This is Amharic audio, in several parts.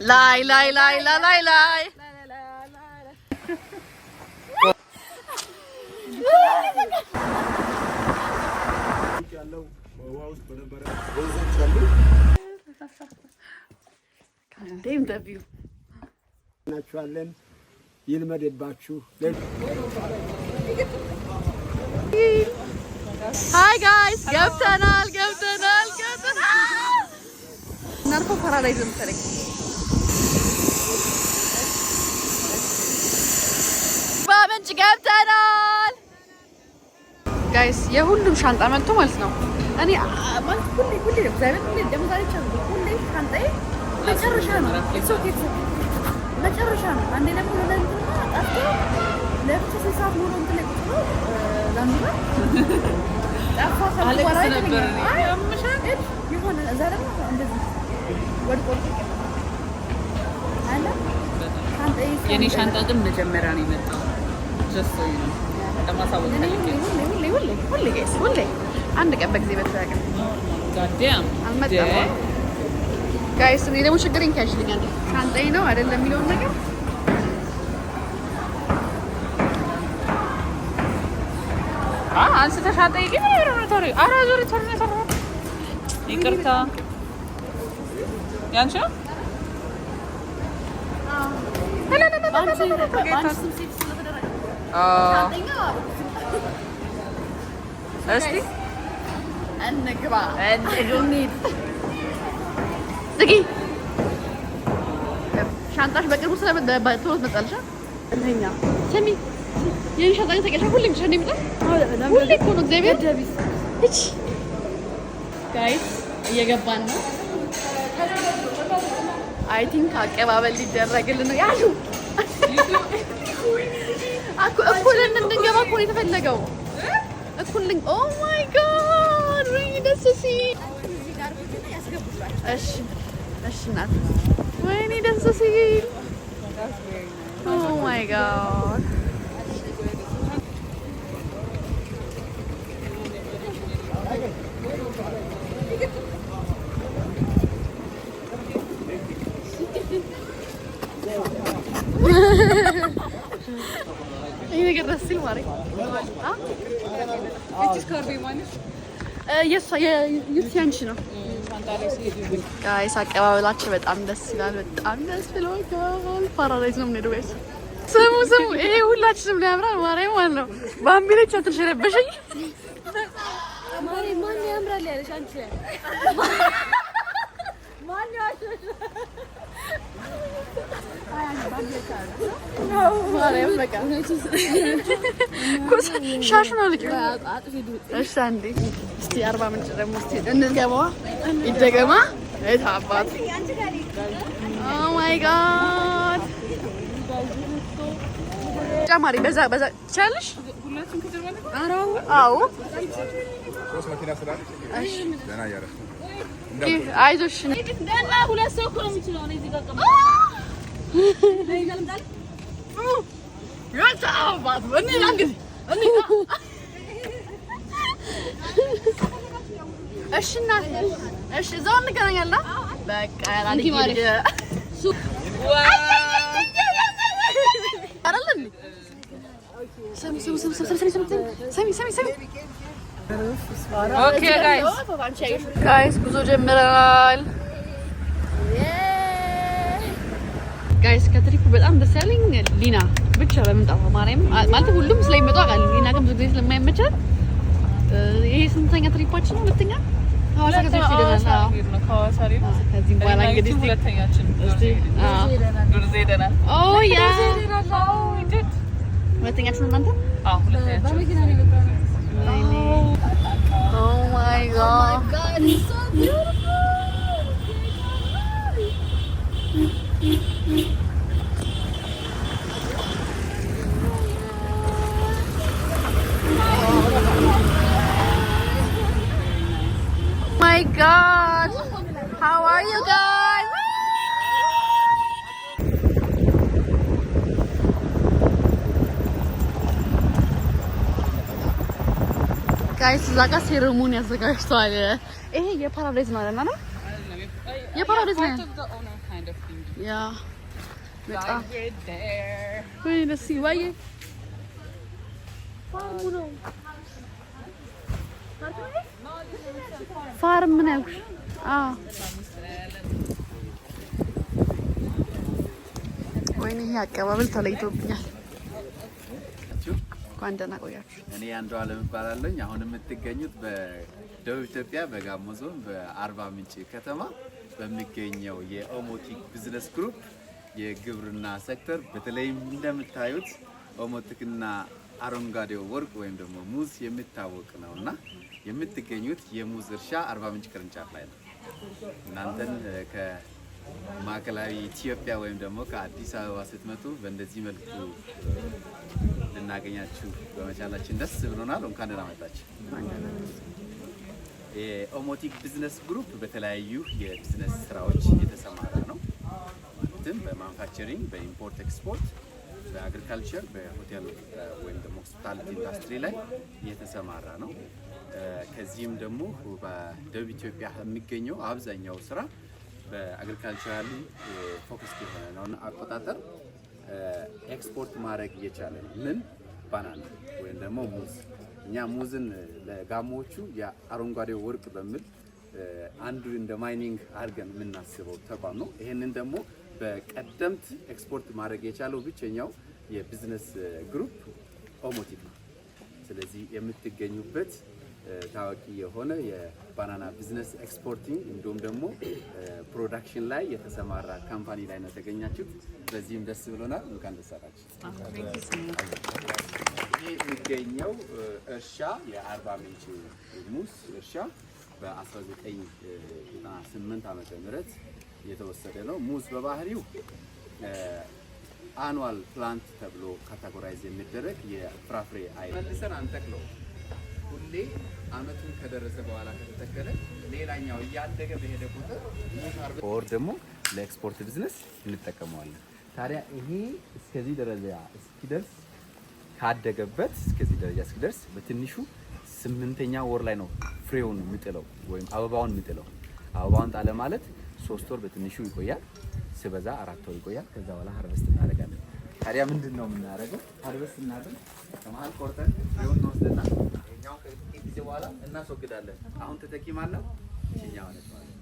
ላይ ላይ ላይ ላይ ላይ ናችኋለን ይልመድባችሁ። ሃይ ጋይስ ገብተናል። ናርኮ ፓራዳይዝ መሰለኝ። በምንጭ ገብተናል ጋይስ። የሁሉም ሻንጣ መጥቶ ማለት ነው። እኔ ማለት ሁሌ እግዚአብሔር ሁሌ ደምዛለች ሁሌ ሻንጣዬ መጨረሻ ነው። መጨረሻ ነው። አንዴ ደግሞ ለእንትና ጠፍቶ ለብቻ ሰዓት ሙሉ እንትን ላይ ቁጭ ብሎ ላምባ ጠፋ። ከበኋላ የሆነ እዛ ደግሞ እንደዚህ ወድቆ አለ። የኔ ሻንጣ ግን መጀመሪያ ነው የመጣው። ጀስት ነው ለማሳወቅ ሁሌ አንድ ቀን በጊዜ በተያቀ ጋዴም አልመጣም ጋይስ። እኔ ደግሞ ችግሬን ካሽልኛል ሻንጣዬ ነው አይደለም የሚለውን ነገር አንስተ ሻንጣዬ ግን ቶሪ አራዞሪ ቶሪ ነው። ይቅርታ ያንቺ ነው። እስቲ እንግባ እንሂድ። ዝጊ ሻንጣሽ በቅርቡ ቶሎ ትመጣለሽ። እንተኛ ስሚ የኔ ሻንጣ ተቀሻ ሁሌም ሻንጣ ይመጣል። ሁሌ እኮ ነው እግዚአብሔር እቺ ጋይስ እየገባን ነው። አይ ቲንክ አቀባበል ሊደረግልን ነው ያሉ እኩል እንድንገባ እኮ ነው የተፈለገው። እኩል ኦ ማይ ጋድ ወይ ደስ ሲል። እሺ እናት ወይኔ ደስ ሲል። ኦ ማይ ጋድ ይሄ ነገር ደስ ሲል ማለት የዩቲያንሽ ነው ጋይስ። አቀባበላችሁ በጣም ደስ ይላል። በጣም ደስ ብሎኛል። ፓራዳይዝ ነው የምንሄደው ጋይስ። ስሙ ይሄ ሁላችንም ላይ ያምራል። ማርያም ማለት ነው። ባምቢለች አትልሽ ረበሸኝ። ማን ያምራል ያለሽ አንቺ? ማን ያሽሽ? ማርያም በቃ ኩስ ሻሽ ነው ልጅ። እሺ አንዴ እስቲ 40 ምንጭ ደግሞ እስቲ እንገባዋ ይደገማ እታባት። ኦ ማይ ጋድ ጨማሪ በዛ ትቻለሽ። አዎ አይዞሽ ደህና ሁለት ሰው እኮ ነው የሚችለው። እኔ እዚህ ጋር እሺ እናቴ እሺ እዛው እንገናኛለን። በቃ ኦኬ ጋይስ ጉዞ ጀምረናል። ጋይስ ከትሪፑ በጣም ደስ ያለኝ ሊና ብቻ በመምጣቷ ማርያም ማለት ሁሉም ስለሚመጣ ቃል ሊና ግን ብዙ ጊዜ ስለማይመቻት ይሄ ስንተኛ ትሪፓችን ነው? ሁለተኛ ሐዋሳ ከተሽ ይደናል። ከዚህ በኋላ እንግዲህ ሁለተኛችን ዱርዜ ሄደናል። ኦ ያ ሁለተኛችን እናንተ? አዎ ሁለተኛችን። ኦ ማይ ጋድ so beautiful. My God, how are you guys? ጋይስ እዛ ጋር ሴሬሞኒ ያዘጋጅተዋል። ይሄ የፓራዳይዝ ማለት ነው። የፓራዳይዝ ነው kind of thing. Yeah. Like we're there. Wait, let's see. Why? Farm ነው ወይኔ ይሄ አቀባበል ተለይቶብኛል። እንኳን ደህና ቆያችሁ። እኔ አንዱ አለም እባላለሁ። አሁን የምትገኙት በደቡብ ኢትዮጵያ በጋሞ ዞን በአርባ ምንጭ ከተማ በሚገኘው የኦሞቲክ ቢዝነስ ግሩፕ የግብርና ሴክተር በተለይም እንደምታዩት ኦሞቲክና አረንጓዴው ወርቅ ወይም ደግሞ ሙዝ የሚታወቅ ነውና የምትገኙት የሙዝ እርሻ አርባ ምንጭ ቅርንጫፍ ላይ ነው። እናንተን ከማዕከላዊ ኢትዮጵያ ወይም ደግሞ ከአዲስ አበባ ስትመጡ በእንደዚህ መልኩ ልናገኛችሁ በመቻላችን ደስ ብሎናል። እንኳን ደህና መጣችሁ። የኦሞቲክ ቢዝነስ ግሩፕ በተለያዩ የቢዝነስ ስራዎች የተሰማራ ነው። በማኑፋክቸሪንግ፣ በኢምፖርት ኤክስፖርት፣ በአግሪካልቸር፣ በሆቴል ወይም ደግሞ ሆስፒታሊቲ ኢንዱስትሪ ላይ የተሰማራ ነው። ከዚህም ደግሞ በደቡብ ኢትዮጵያ የሚገኘው አብዛኛው ስራ በአግሪካልቸራሊ ፎከስ የሆነ ነውና አቆጣጠር ኤክስፖርት ማድረግ እየቻለ ነው። ምን ባናና ወይም ደግሞ ሙዝ። እኛ ሙዝን ለጋሞቹ የአረንጓዴው ወርቅ በሚል አንዱ እንደ ማይኒንግ አድርገን የምናስበው ተቋም ነው። ይሄንን ደግሞ በቀደምት ኤክስፖርት ማድረግ የቻለው ብቸኛው የቢዝነስ ግሩፕ ኦሞቲክ ነው። ስለዚህ የምትገኙበት ታዋቂ የሆነ የባናና ቢዝነስ ኤክስፖርቲንግ እንዲሁም ደግሞ ፕሮዳክሽን ላይ የተሰማራ ካምፓኒ ላይ ነው የተገኛችሁት። በዚህም ደስ ብሎናል። እንኳን ደስ አላችሁ። ይህ የሚገኘው እርሻ የአርባ ምንጭ ሙዝ እርሻ በ1998 ዓመተ ምህረት የተወሰደ ነው። ሙዝ በባህሪው አኑዋል ፕላንት ተብሎ ካቴጎራይዝ የሚደረግ የፍራፍሬ አይነት መልሰን አንተክለው። ሁሌ አመቱን ከደረሰ በኋላ ከተተከለ ሌላኛው እያደገ በሄደ ቁጥር ኦር ደግሞ ለኤክስፖርት ቢዝነስ እንጠቀመዋለን። ታዲያ ይሄ እስከዚህ ደረጃ እስኪደርስ ካደገበት እስከዚህ ደረጃ እስኪደርስ በትንሹ 8ኛ ወር ላይ ነው ፍሬውን የሚጥለው ወይም አበባውን የሚጥለው። አበባውን ጣለ ማለት 3 ወር በትንሹ ይቆያል፣ ሲበዛ 4 ወር ይቆያል። ከዛ በኋላ ሃርቨስት እናደርጋለን። ታዲያ ምንድነው የምናደርገው? ሃርቨስት እናደርግ ከመሀል ቆርጠን ፍሬውን እንወስድና እኛው ከጥቂት ጊዜ በኋላ እናስወግዳለን። አሁን ተተኪ ማለት ነው እኛው ነች ማለት።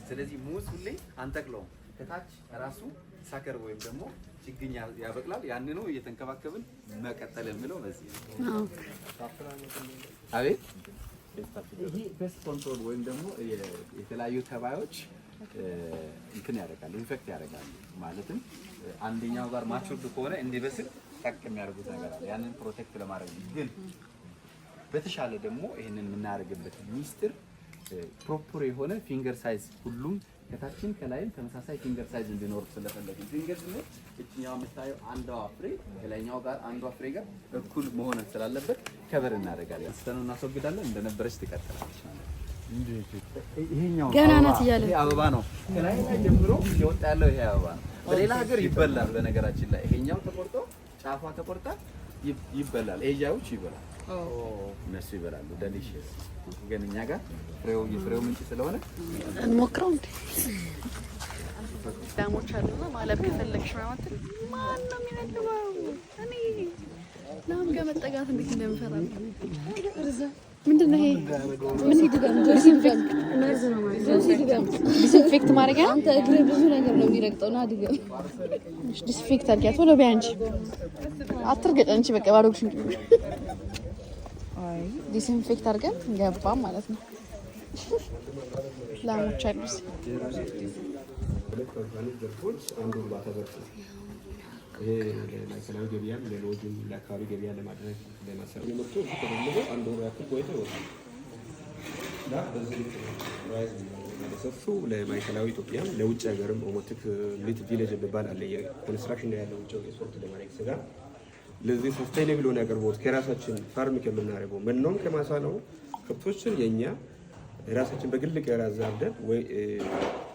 ስለዚህ ሙዝ ሁሌ አንተክለውም። ከታች ራሱ ሳከር ወይም ደግሞ ችግኝ ያበቅላል። ያንኑ እየተንከባከብን መቀጠል የሚለው በዚህ ነው። አቤት ይሄ ፔስት ኮንትሮል ወይም ደግሞ የተለያዩ ተባዮች እንትን ያደርጋሉ፣ ኢንፌክት ያደርጋሉ። ማለትም አንደኛው ጋር ማቹርድ ከሆነ እንዲበስል ጠቅ የሚያደርጉት ነገር አለ። ያንን ፕሮቴክት ለማድረግ ግን በተሻለ ደግሞ ይሄንን የምናደርግበት ሚስጥር ፕሮፐር የሆነ ፊንገር ሳይዝ ሁሉም ከታችን ከላይም ተመሳሳይ ፊንገር ሳይዝ እንዲኖር ስለፈለግን ፊንገር ነው እኛው የምታየው አንዷ ፍሬ ከላይኛው ጋር አንዷ ፍሬ ጋር እኩል መሆን ስላለበት ከበር እናደርጋለን። ስተነው እናስወግዳለን። እንደነበረች ትቀጥላለች ማለት ነው። ይሄኛው ገና ናት እያለ አበባ ነው ከላይ ጀምሮ ይወጣ ያለው ይሄ አበባ ነው። በሌላ ሀገር ይበላል። በነገራችን ላይ ይሄኛው ተቆርጦ ጫፏ ተቆርጣ ይበላል። ኤጃዎች ይበላል። እነሱ ይበላሉ። ዴሊሺየስ ግን እኛ ጋር ፍሬው የፍሬው ምንጭ ስለሆነ እንሞክረው እንዴ ዳሞች አሉና ማለብ ከፈለግሽ ማለት ማን ነው የሚነግረው? እኔ ናም ጋር መጠጋት እንዴት እንደምፈራ ምንድነው ይሄ? ምን ይደጋም ዲስኢንፌክት ማድረጊያ አንተ እግሬ ብዙ ነገር ነው የሚረግጠውና አድገም ዲስኢንፌክት አድርጊያት ወደ ቢያንቺ አትርገጭ አንቺ በቃ ባዶክሽን አይ ዲስኢንፌክት አድርገን ገባ ማለት ነው። ላሞች አሉስ አንዱ እርባታ ዘርፍ ነው። ይሄ ለማዕከላዊ ገበያ ለሎጂም ለአካባቢ ገበያ ለማድረግ ለማሰር የመጡ ተደልጎ አንዱ ያክል ቆይቶ ይወጣል እና በዚህ ራይዝ ለሰፊው ለማዕከላዊ ኢትዮጵያ ለውጭ ሀገርም ኦሞቲክ ሊት ቪሌጅ የሚባል አለ። የኮንስትራክሽን ላይ ያለው ውጭ ኤክስፖርት ለማድረግ ስጋ ለዚህ ሰስቴይነብል ሆነ አቅርቦት ከራሳችን ፋርም ከምናደርገው መኖም ከማሳ ነው። ከብቶችን የኛ ራሳችን በግል ቀራ አዛብደን ወይ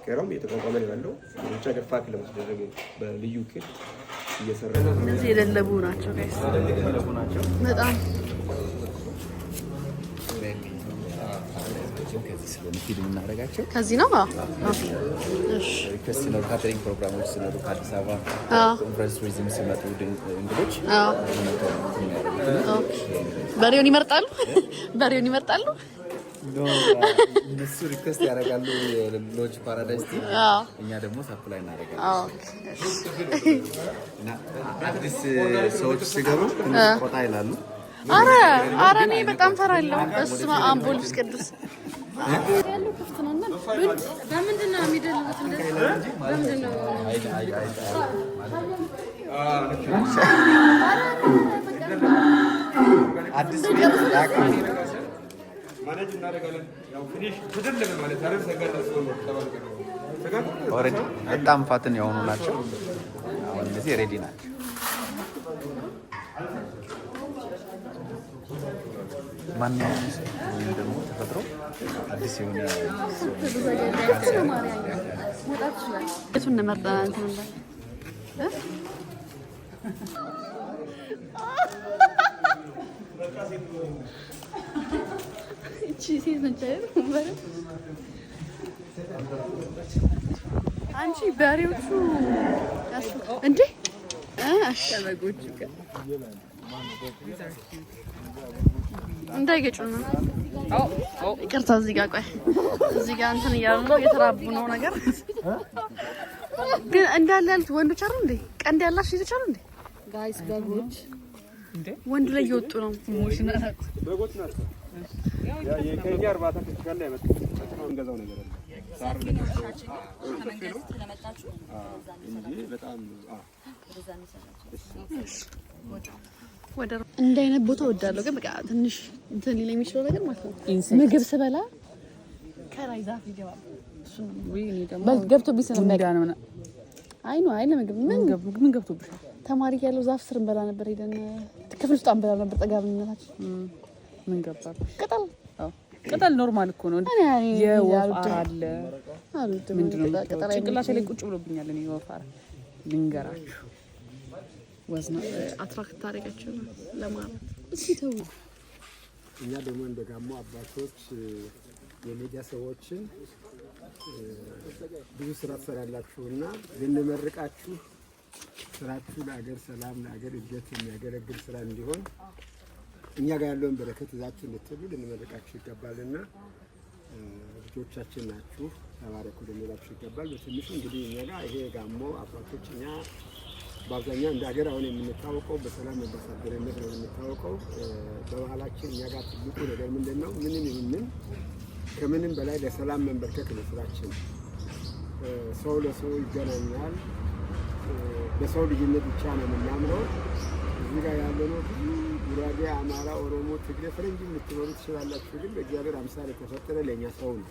ቀራም እየተቋቋመ ያለው ውጭ ሀገር ፋክ ለማስደረግ በልዩ ክል እየሰራ ነው። እነዚህ የደለቡ ናቸው ጋይስ፣ በጣም ፕሮግራሞችን ከዚህ ስለሆነ ፊልም እናደርጋቸው ከዚህ ነው። እሺ ሪኩዌስት ነው ካተሪንግ ፕሮግራሞች ሲኖሩ ከአዲስ አበባ ኮንፈረንስ ቱሪዝም ሲመጡ እንግዶች በሬውን ይመርጣሉ። በሬውን ይመርጣሉ። እነሱ ሪኩዌስት ያደርጋሉ ሎጅ ፓራዳይስ ቲም፣ እኛ ደግሞ ሰፕላይ እናደርጋለን። እና አዲስ ሰዎች ሲገቡ ትንሽ ቆጣ ይላሉ። ኧረ እኔ በጣም ፈራለሁ። በስመ አብ ወወልድ ቅዱስ ያለው ክፍት ነው እና በምንድን ነው የሚደልሉት? እንደዚህ በምንድን ነው? አዲስ ማኔጅ እናደርጋለን። ያው ፊኒሽ ተደለለ ማለት አረብ ሰጋታስ ነው ተባልከው ኦሬዲ በጣም ፋትን የሆኑ ናቸው። አሁን እነዚህ ሬዲ ናቸው። ማንኛውም ወይም ደግሞ ተፈጥሮ አዲስ የሆነ እሱን ነመርጠና እንትን እቺ ሴት ነች አይደል? አንቺ በሬዎቹ እንዴ ከበጎቹ ጋር እንዳይገጩ ነው። ይቅርታ እዚህ ጋር ቆይ፣ እዚህ ጋር እንትን እያሉ ነው፣ እየተራቡ ነው ነገር። ግን እንዳለ ያሉት ወንዶች አይደል እንዴ? ቀንድ ያላችሁ ሴቶች አይደል እንዴ? ጋይስ በጎች እንዴ ወንድ ላይ እየወጡ ነው። ሞሽና በጎች ናቸው። ያ የከኛ እርባታ ከቻለ ያመጣው እንገዛው ነገር አለ። ሳር ለማታችሁ እንጂ በጣም ወደ እንደ አይነት ቦታ ወዳለው ግን በቃ ትንሽ እንትን ሊለኝ የሚችለው ነገር ማለት ነው። ምግብ ስበላ ከላይ ዛፍ ይገባል። እሱ ነው ገብቶ ቢሰለም ነገር ነው። አይ ነው አይ ለምግብ ምን ገብቶብሻል? ተማሪ ያለው ዛፍ ስር እንበላ ነበር። ሄደን ክፍል ውስጥ አንበላ ነበር። ጠጋብነታችን ምን ገባል? ቅጠል ቅጠል ኖርማል እኮ ነው። የወፍ አለ ምንድነው? ጭንቅላቴ ላይ ቁጭ ብሎብኛል። እኔ ወፍ አረ ልንገራችሁ ወዝና አትራክት ታሪካቸው ለማለት እስኪ ተው። እኛ ደግሞ እንደ ጋሞ አባቶች የሚዲያ ሰዎችን ብዙ ስራ ትሰራላችሁና ልንመርቃችሁ ስራችሁ ለሀገር ሰላም ለሀገር እድገት የሚያገለግል ስራ እንዲሆን እኛ ጋር ያለውን በረከት ይዛችሁ እንድትሉ ልንመርቃችሁ ይገባልና ልጆቻችን ናችሁ ተባረኩ ልንላችሁ ይገባል። በትንሹ እንግዲህ እኛ ጋር ይሄ ጋሞ አባቶች እኛ በአብዛኛው እንደ ሀገር አሁን የምንታወቀው በሰላም አምባሳደርነት ነው የምንታወቀው። በባህላችን እኛ ጋር ትልቁ ነገር ምንድን ነው? ምንም ይሁን ከምንም በላይ ለሰላም መንበርከክ ነው ስራችን። ሰው ለሰው ይገናኛል። በሰው ልጅነት ብቻ ነው የምናምረው። እዚህ ጋር ያለነው ብዙ ጉራጌ፣ አማራ፣ ኦሮሞ፣ ትግሬ፣ ፈረንጅ ልትኖሩ ትችላላችሁ። ግን በእግዚአብሔር አምሳል የተፈጠረ ለእኛ ሰው ነው።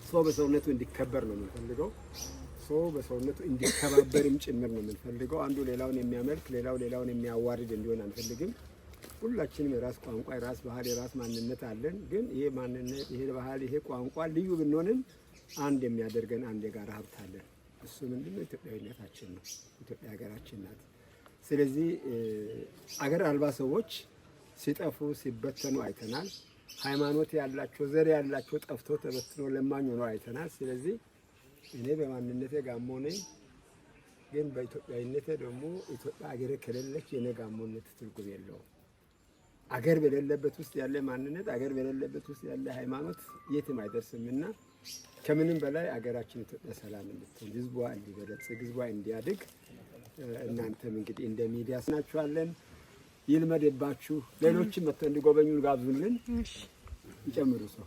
ሰው በሰውነቱ እንዲከበር ነው የምንፈልገው። ሰው በሰውነቱ እንዲከባበርም ጭምር ነው የምንፈልገው። አንዱ ሌላውን የሚያመልክ ሌላው ሌላውን የሚያዋርድ እንዲሆን አንፈልግም። ሁላችንም የራስ ቋንቋ፣ የራስ ባህል፣ የራስ ማንነት አለን። ግን ይሄ ማንነት፣ ይሄ ባህል፣ ይሄ ቋንቋ ልዩ ብንሆንም አንድ የሚያደርገን አንድ የጋራ ሀብት አለን። እሱ ምንድነው? ኢትዮጵያዊነታችን ነው። ኢትዮጵያ ሀገራችን ናት። ስለዚህ አገር አልባ ሰዎች ሲጠፉ ሲበተኑ አይተናል። ሃይማኖት ያላቸው ዘር ያላቸው ጠፍቶ ተበትኖ ለማኝ ሆኖ አይተናል። ስለዚህ እኔ በማንነቴ ጋሞ ነኝ፣ ግን በኢትዮጵያዊነቴ ደግሞ ኢትዮጵያ አገር ከሌለች የኔ ጋሞነት ትርጉም የለውም። አገር በሌለበት ውስጥ ያለ ማንነት፣ አገር በሌለበት ውስጥ ያለ ሃይማኖት የትም አይደርስምና ከምንም በላይ አገራችን ኢትዮጵያ ሰላም እንድትሆን፣ ህዝቧ እንዲበለጽግ፣ ህዝቧ እንዲያድግ እናንተም እንግዲህ እንደ ሚዲያ ስናችኋለን። ይልመድባችሁ። ሌሎችም መጥተው እንዲጎበኙ ጋብዙልን። ይጨምሩ ሰው።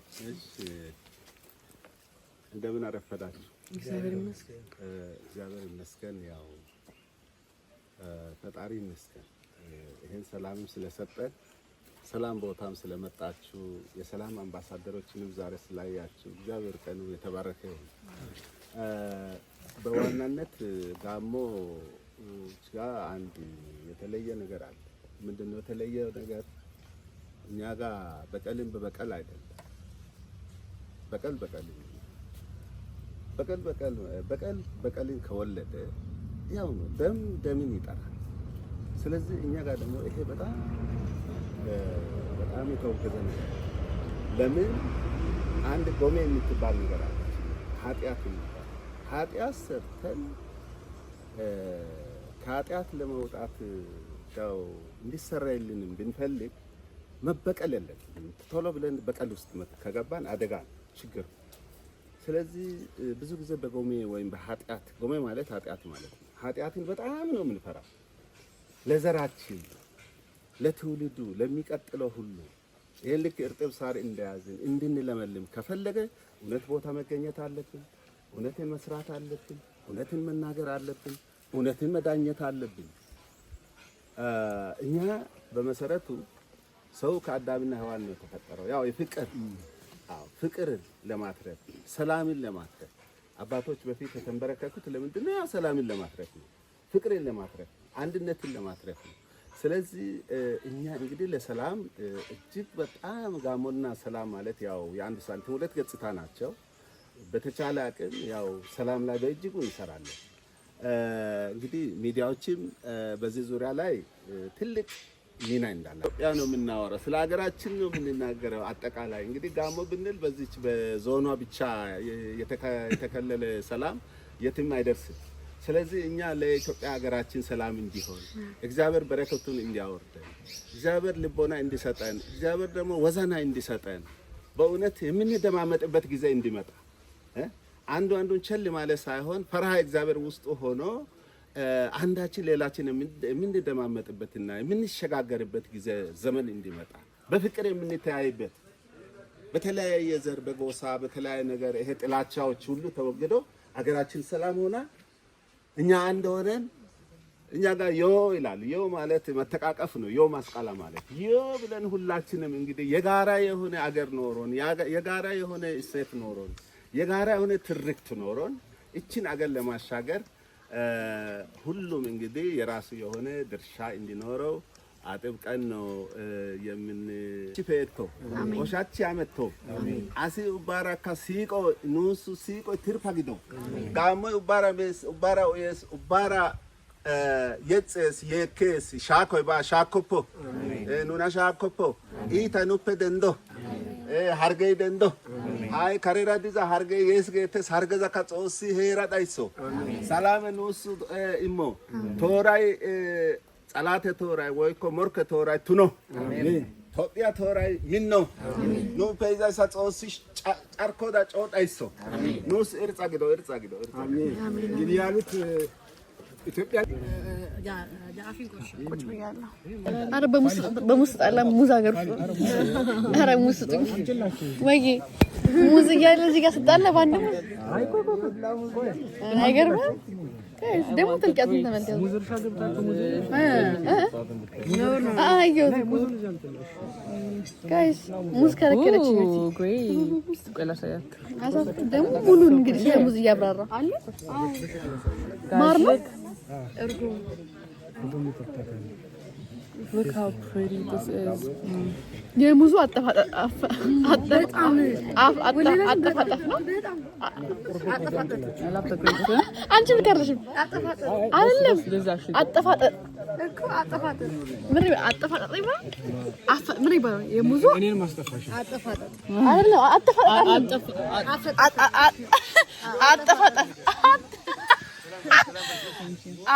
እንደምን አረፈዳችሁ? እግዚአብሔር ይመስገን። እግዚአብሔር ይመስገን። ያው ፈጣሪ ይመስገን ይሄን ሰላምም ስለሰጠን ሰላም ቦታም ስለመጣችሁ የሰላም አምባሳደሮችንም ዛሬ ስላያችሁ እግዚአብሔር ቀኑ የተባረከ ይሁን። በዋናነት ጋሞ ጋር አንድ የተለየ ነገር አለ። ምንድነው የተለየ ነገር? እኛ ጋር በቀልን በበቀል አይደለም። በቀልን ከወለደ ያው ነው፣ ደምን ይጠራል። ስለዚህ እኛ ጋር ደግሞ ይሄ በጣም የተወገዘ ነገር። ለምን አንድ ጎሜ የምትባል ነገር አለች። ኃጢአት የሚባል ኃጢአት ሰርተን ከኃጢአት ለመውጣት ያው እንዲሰራይልንም ብንፈልግ መበቀል የለብንም። ቶሎ ብለን በቀል ውስጥ ከገባን አደጋ ችግር። ስለዚህ ብዙ ጊዜ በጎሜ ወይም በኃጢአት ጎሜ ማለት ኃጢአት ማለት ነው። ኃጢአትን በጣም ነው የምንፈራው። ለዘራችን፣ ለትውልዱ፣ ለሚቀጥለው ሁሉ ይሄን ልክ እርጥብ ሳር እንደያዝን እንድንለመልም ከፈለገ እውነት ቦታ መገኘት አለብን። እውነትን መስራት አለብን። እውነትን መናገር አለብን። እውነትን መዳኘት አለብን። እኛ በመሰረቱ ሰው ከአዳምና ሔዋን ነው የተፈጠረው። ያው ፍቅርን ለማትረፍ ሰላምን ለማትረፍ አባቶች በፊት የተንበረከኩት ለምንድን ነው? ያው ሰላምን ለማትረፍ ነው። ፍቅርን ለማትረፍ፣ አንድነትን ለማትረፍ ነው። ስለዚህ እኛ እንግዲህ ለሰላም እጅግ በጣም ጋሞና ሰላም ማለት ያው የአንድ ሳንቲም ሁለት ገጽታ ናቸው። በተቻለ አቅም ያው ሰላም ላይ በእጅጉ እንሰራለን። እንግዲህ ሚዲያዎችም በዚህ ዙሪያ ላይ ትልቅ ሚና እንዳለ ኢትዮጵያ ነው የምናወራው፣ ስለ ሀገራችን ነው የምንናገረው። አጠቃላይ እንግዲህ ጋሞ ብንል በዚች በዞኗ ብቻ የተከለለ ሰላም የትም አይደርስም። ስለዚህ እኛ ለኢትዮጵያ ሀገራችን ሰላም እንዲሆን እግዚአብሔር በረከቱን እንዲያወርደን፣ እግዚአብሔር ልቦና እንዲሰጠን፣ እግዚአብሔር ደግሞ ወዘና እንዲሰጠን፣ በእውነት የምንደማመጥበት ጊዜ እንዲመጣ አንዱ አንዱን ቸል ማለት ሳይሆን ፈርሃ እግዚአብሔር ውስጥ ሆኖ አንዳችን ሌላችን የምንደማመጥበትና የምንሸጋገርበት ጊዜ ዘመን እንዲመጣ፣ በፍቅር የምንተያይበት፣ በተለያየ ዘር በጎሳ በተለያየ ነገር ይሄ ጥላቻዎች ሁሉ ተወግዶ ሀገራችን ሰላም ሆና እኛ አንድ ሆነን እኛ ጋር ዮ ይላል። ዮ ማለት መተቃቀፍ ነው። ዮ ማስቃላ ማለት ዮ ብለን ሁላችንም እንግዲህ የጋራ የሆነ አገር ኖሮን የጋራ የሆነ እሴት ኖሮን የጋራ የሆነ ትርክት ኖሮን እችን አገር ለማሻገር ሁሉም እንግዲህ የራሱ የሆነ ድርሻ እንዲኖረው አጥብቀን ነው የምንፈቶ ኦሻቺ አመቶ አሲ ኡባራካ ሲቆ ኑሱ ሲቆ ትርፋግዶ ጋሞ ኡባራ ቤስ ኡባራ ኦየስ ኡባራ የጽስ የኬስ ሻኮይ ባ ሻኮፖ ኑና ሻኮፖ ኢታ ኑፔ ደንዶ hargey dendo ay karera diza hargey yes getes hargeza ka xoossi heera dhayso salame nuusu immo tooray xalate tooray woykko morke tooray tuno Tophiya tooray minno nu peizaysa xoossi carkoda coo dhayso nuus irxa gido amen እንግዲህ ያሉት ኢትዮጵያ አረ በሙስ ጣላ ሙዝ አገር አረ ሙዝ ጥኝ ወይ ሙዝ እያለ እዚህ ጋር ስጣላ ባንድ አይገርምም? ደግሞ ትልቀቱን ተመልከቱ። ሙዝ እርሻ ገብታችሁ ሙዝ አዮ ጋይስ ሙዝ ከረከረች ነው ግሬ ቆላሳያት አሳ ደግሞ ሙሉን እንግዲህ ሙዝ እያብራራ አለ ማርማክ ergo look how pretty this is የሙዙ አጠፋጠፍ አንቺ ልከርልሽም አይደለም አጠፋጠፍ እኮ አጠፋጠፍ ምን ይባላል የሙዙ እኔን ማስጠፋሽ አጠፋጠፍ አይደለም አጠፋጠፍ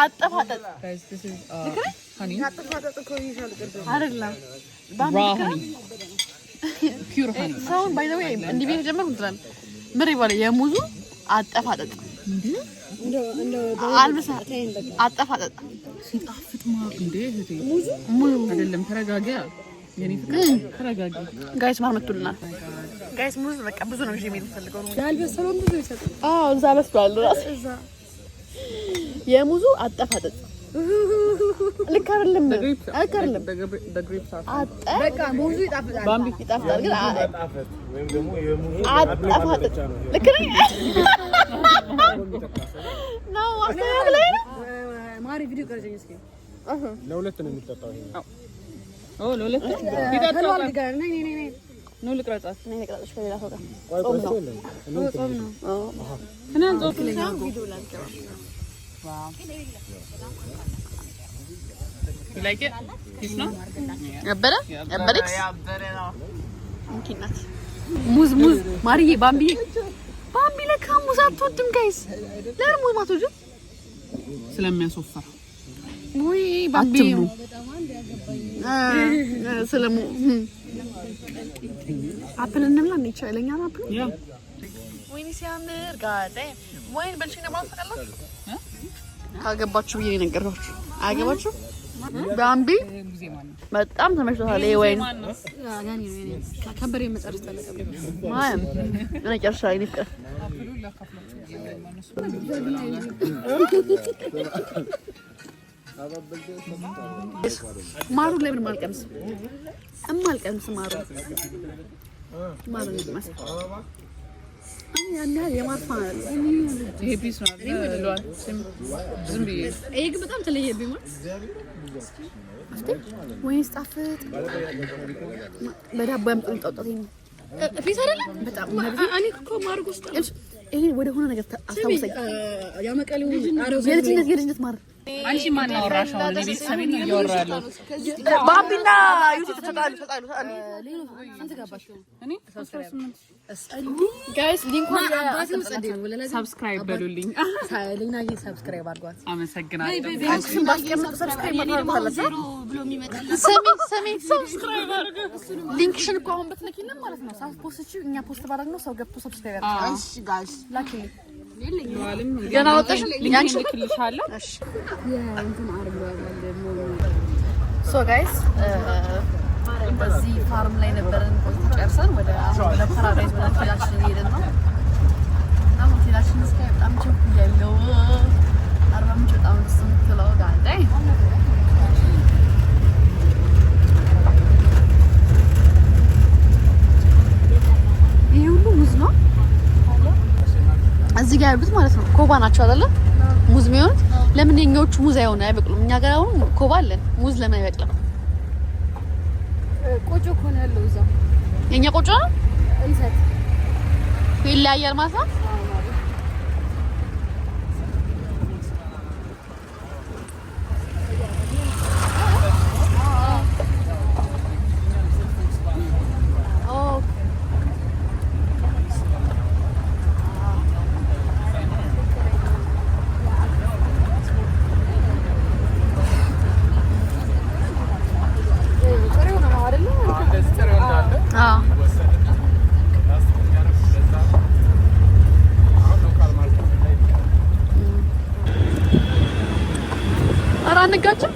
አጠፋጠፍ guys this is honey አጠፋጠፍ እኮ ይሻል ቅድም አይደለም raw honey pure honey sound by the way እንዴ ቤት ጀመርኩ እንትን ምን ይባላል የሙዙ አጠፋጠፍ እንዴ አልበሳ አጠፋጠፍ ሲጣፍጥ ማለት እንዴ እህቴ ሙዙ አይደለም ተረጋጋ የኔ ፍቅር ተረጋጋ ጋይስ ማርመቱልናል ጋይስ ሙዝ በቃ ብዙ ነው እዚህ የሚፈልገው ነው ያልበሰለው ብዙ ይሰጣል አዎ እዛ በስሏል ራስ እዛ የሙዙ አጠፋጠጥ ልክ አይደለም አይደለም በግሪፕ በቃ ሙዙ ይጣፍጣል ባምቢ ይጣፍጣል ግን ወይም ደግሞ የሙዙ አጠፋጠጥ ልክ ነኝ ነው አስተያየት ላይ ማሪ ቪዲዮ ቀርጸኝ እስኪ ለሁለት ነው የሚጠጣው ይሄ ኦ ለሁለት ይጠጣል ነኝ ነው ልቅረጻት ነኝ ልቅረጻሽ ከሌላ ሰው ጋር ጾም ነው እና ጾም ነው ቪዲዮ ላልከው wow you like it it's not ያበረ ነው እንኪናት ሙዝ ማርዬ ባምቢ ለካ ሙዝ አትወድም ጋይስ። ለምን ሙዝ አትወድም? ስለሚያስወፍር ወይ ባምቢ ስለሙ አፕል እንብላ እንዴ? ይቻለኛል አፕል ወይኔ ሲያምር ጋዴ ወይኔ በልሽ ነው ማለት ፈቀላችሁ ካገባችሁ ብዬ ነገርኳችሁ። አያገባችሁ ባምቢ በጣም ተመችቶታል። ይሄ ወይን ያጋኒ ነው ከከበሬ መጨረስ ተለቀቀ ማም እኔ ጨርሻ ይልቀ ማሩ ለምን ማልቀምስ ማሩ ይመስል ያና የማርፋ ይሄ ፒስ ነው አይደል? ዝም ብዬ ይሄ ግን በጣም ተለየብኝ ማለት ወይስ ጣፍጥ በዳቦ ያምጡን ጣጣኝ ፒስ አይደለም በጣም እኔ እኮ ማርጎ ውስጥ ይሄ ወደ ሆነ ነገር አስታውሰኝ ያመቀለው የልጅነት ማር አንቺ ማን አወራሽ? አሁን ቤተሰቤን ነው እያወራለሁ። ባምቢና ዩቲዩብ ተጣሉ ሌሎ አንተ ጋባሽ እኔ ጋይስ ሊንኩን አባቴው ጸዴ ነው ወለላ ሰብስክራይብ በሉልኝ። ሳይለኝና ሰብስክራይብ አድርጓት። አመሰግናለሁ። አንቺን ባስቀምጥ ሰብስክራይብ ማድረግ ማለት ነው ብሎ የሚመጣል ሰሚ ሰብስክራይብ አድርጉ። ሊንክሽን እኮ አሁን በትነኪልን ማለት ነው። ሳፖስት እኛ ፖስት ባደረግ ነው ሰው ገብቶ ሰብስክራይብ ያደርጋል። እሺ ጋይስ ላኪልኝ ገና ወጣሽ ሊንክ ልክልሻለሁ። እሺ የእንትን አርጓል ሶ ጋይስ በዚህ ፋርም ላይ ነበርን ጨርሰን ወደ ፓራዳይዝ ሆቴላችን ሄደን ነው። አሁን ሆቴላችን እስከ በጣም ቸኩ ያለው 40 ምንጭ በጣም ደስ የምትለው ጋዳይ ይሄ ሁሉ ሙዝ ነው እዚህ ጋር ያሉት ማለት ነው። ኮባ ናቸው አይደለ? ሙዝ የሚሆኑት ለምን የኛዎቹ ሙዝ አይበቅሉም? እኛ ጋር አሁን ኮባ አለን። ሙዝ ለምን አይበቅልም? ቆጮ እኮ ነው ያለው እዛ። የኛ ቆጮ ነው እንሰት ይለያያል ማለት ነው። አንጋጭም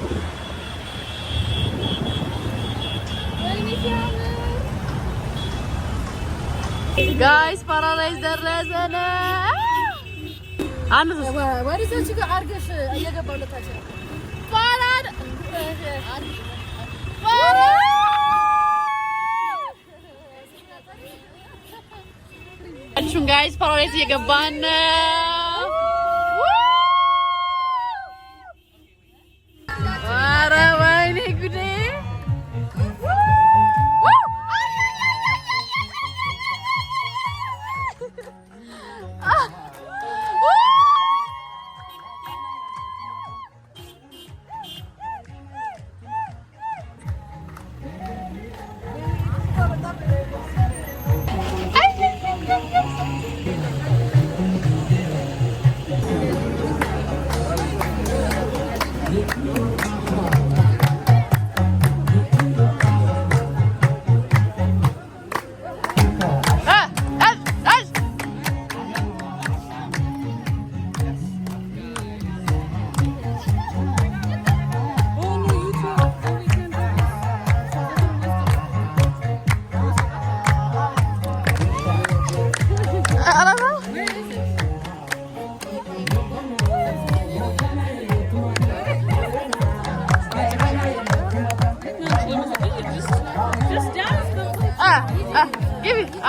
ጋይስ ፓራዳይዝ ደረሰን። አንዱ ወዲህ ጋር አርገሽ እየገባለታች ጋይስ ፓራዳይዝ እየገባን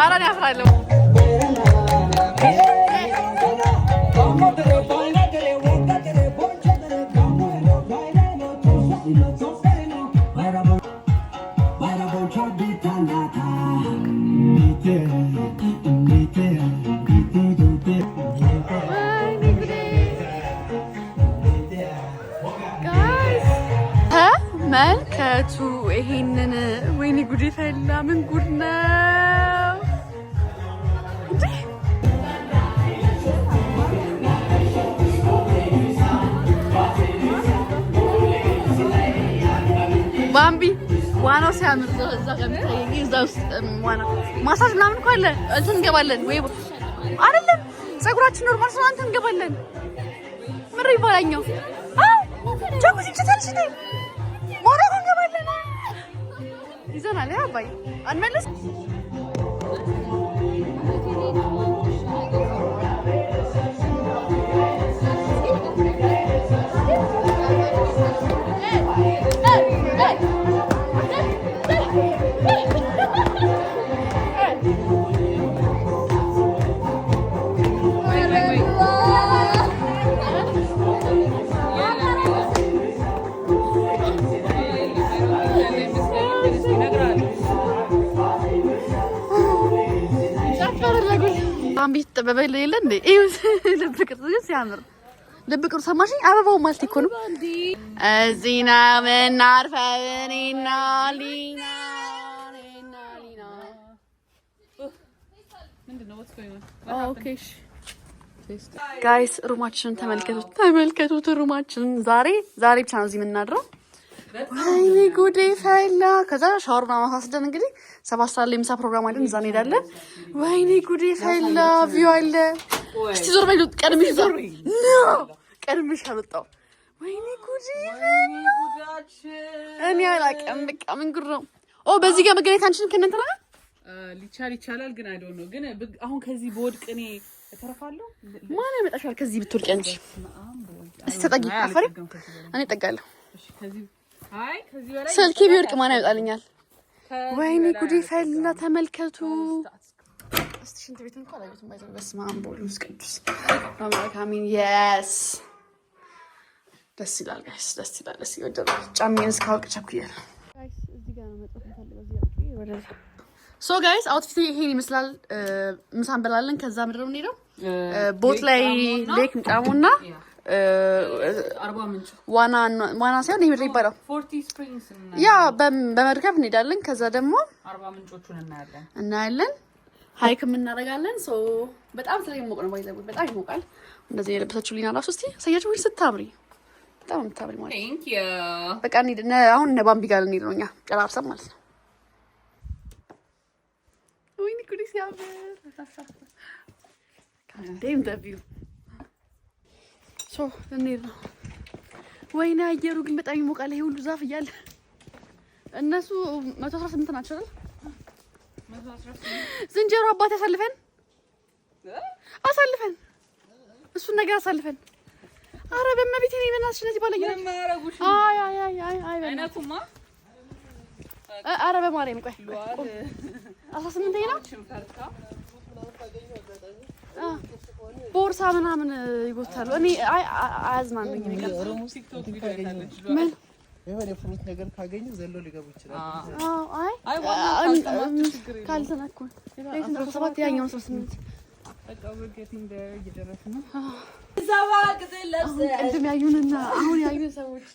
አራን ያፍራለሁ መልከቱ ይሄንን ወይኔ ጉድ ፈላ ምን ጉድ ነው ባምቢ ዋናው ሲያምር እዛ ጋር የሚታየኝ እዛ ውስጥ ዋና ማሳጅ ምናምን እኮ አለ። እንትን እንገባለን ወይ አይደለም? ፀጉራችን ኖርማል ስለሆነ እንትን እንገባለን። ምን ይባላኛው? ጃኩዚ ቸታልሽ ነኝ ሞራ እንገባለን። ይዘናል ያ ባይ አንመለስ ባምቢ ተበበለ የለ እንዴ? ልብ ቅርጽ ግን ሲያምር ልብ ቅርጽ ሰማሽኝ? አበባው ማለት እኮ ነው። እዚህና ምናርፈው እኔና ሊና ኦኬ ጋይስ ሩማችንን ተመልከቱት። ሩማችንን ዛሬ ብቻ ነው እዚህ የምናድረው። ወይኔ ጉዴ ፈላ። ከዛ ሻወር ምናምን አስወስደን እንግዲህ 7 ሰዓት ላይ ምሳ ፕሮግራም አለን፣ እዛ እንሄዳለን። ወይኔ ጉዴ ፈላ። ቪው አለ። እስቲ ዞር በሉ። ቀድምሽ አልወጣሁም። ወይኔ ጉዴ እኔ አላውቅም። በቃ ምን ጉድ ነው? በዚህ ጋር መገናኘት አንችልም ከእናንተ ጋር ይቻላል ግን አይደው ነው። ግን አሁን ከዚህ በወድቅ እኔ እተርፋለሁ። ማን ያመጣሻል ከዚህ ብትወድቂ አንቺ? እስቲ ተጠጊ። አፈሪ እኔ እጠጋለሁ። ስልኬ ቢወድቅ ማን ያወጣልኛል? ወይኔ ጉዴ ፈላ። ተመልከቱ እስቲ። ሽንት ቤት እንኳን አላየሁትም። ባይዘው በስመ አብ ወወልድ ቅዱስ አምላክ አሜን። የስ ደስ ይላል ጋይስ፣ ደስ ይላል። ደስ ይወደዳል። ጫሜን እስካወቅ ቸኩያለሁ ጋይስ። እዚህ ጋር ነው መጥቶ እንፈልገው። እዚህ ጋር ወደዛ ሶ ጋይስ አውትፊት ይሄን ይመስላል። ምሳ እንበላለን። ከዛ ምንድነው የምንሄደው? ቦት ላይ ሌክ እንጫሙና አርባ ምንጭ ዋና ሳይሆን ይሄ ይባላል 40 ስፕሪንግስ ያ በመርከብ እንሄዳለን። ከዛ ደግሞ አርባ ምንጮቹን እናያለን። ሃይክ እናደርጋለን። ሶ በጣም ስለሚሞቅ ነው ባይዘው በጣም ይሞቃል። እንደዚህ የለበሰችው ሊና ራሱ እስቲ ሰያችሁ ወይ ስታምሪ በጣም የምታምሪ ማለት ቴንክ ዩ። በቃ አሁን እነ ባምቢ ጋር እንሄድ ነው እኛ ጨራርሰን ማለት ነው። ወይኔ ጉዲ ሲያምር ካንዴም ደቢው ሶ እንሂድ ነው። ወይኔ አየሩ ግን በጣም ይሞቃል። ይሄ ሁሉ ዛፍ እያለ እነሱ 118 ናቸው አይደል? 118 ዝንጀሮ አባት አሳልፈን እሱን ነገር አሳልፈን። አረ በመቤቴ ነኝ በእናትሽ እነዚህ ባለኝ አይ አይነቱማ አረ በማርያም ቆይ 18 ነው ቦርሳ ምናምን ይጎታሉ። እኔ አያዝናኑኝ ነገር ምን የሆነ ፍሩት ነገር ካገኙ ዘሎ ሊገቡ ይችላል። አይ ካልተናኩ ለይተን 17 ያኛው 18 ቅድም ያዩንና አሁን ያዩን ሰዎች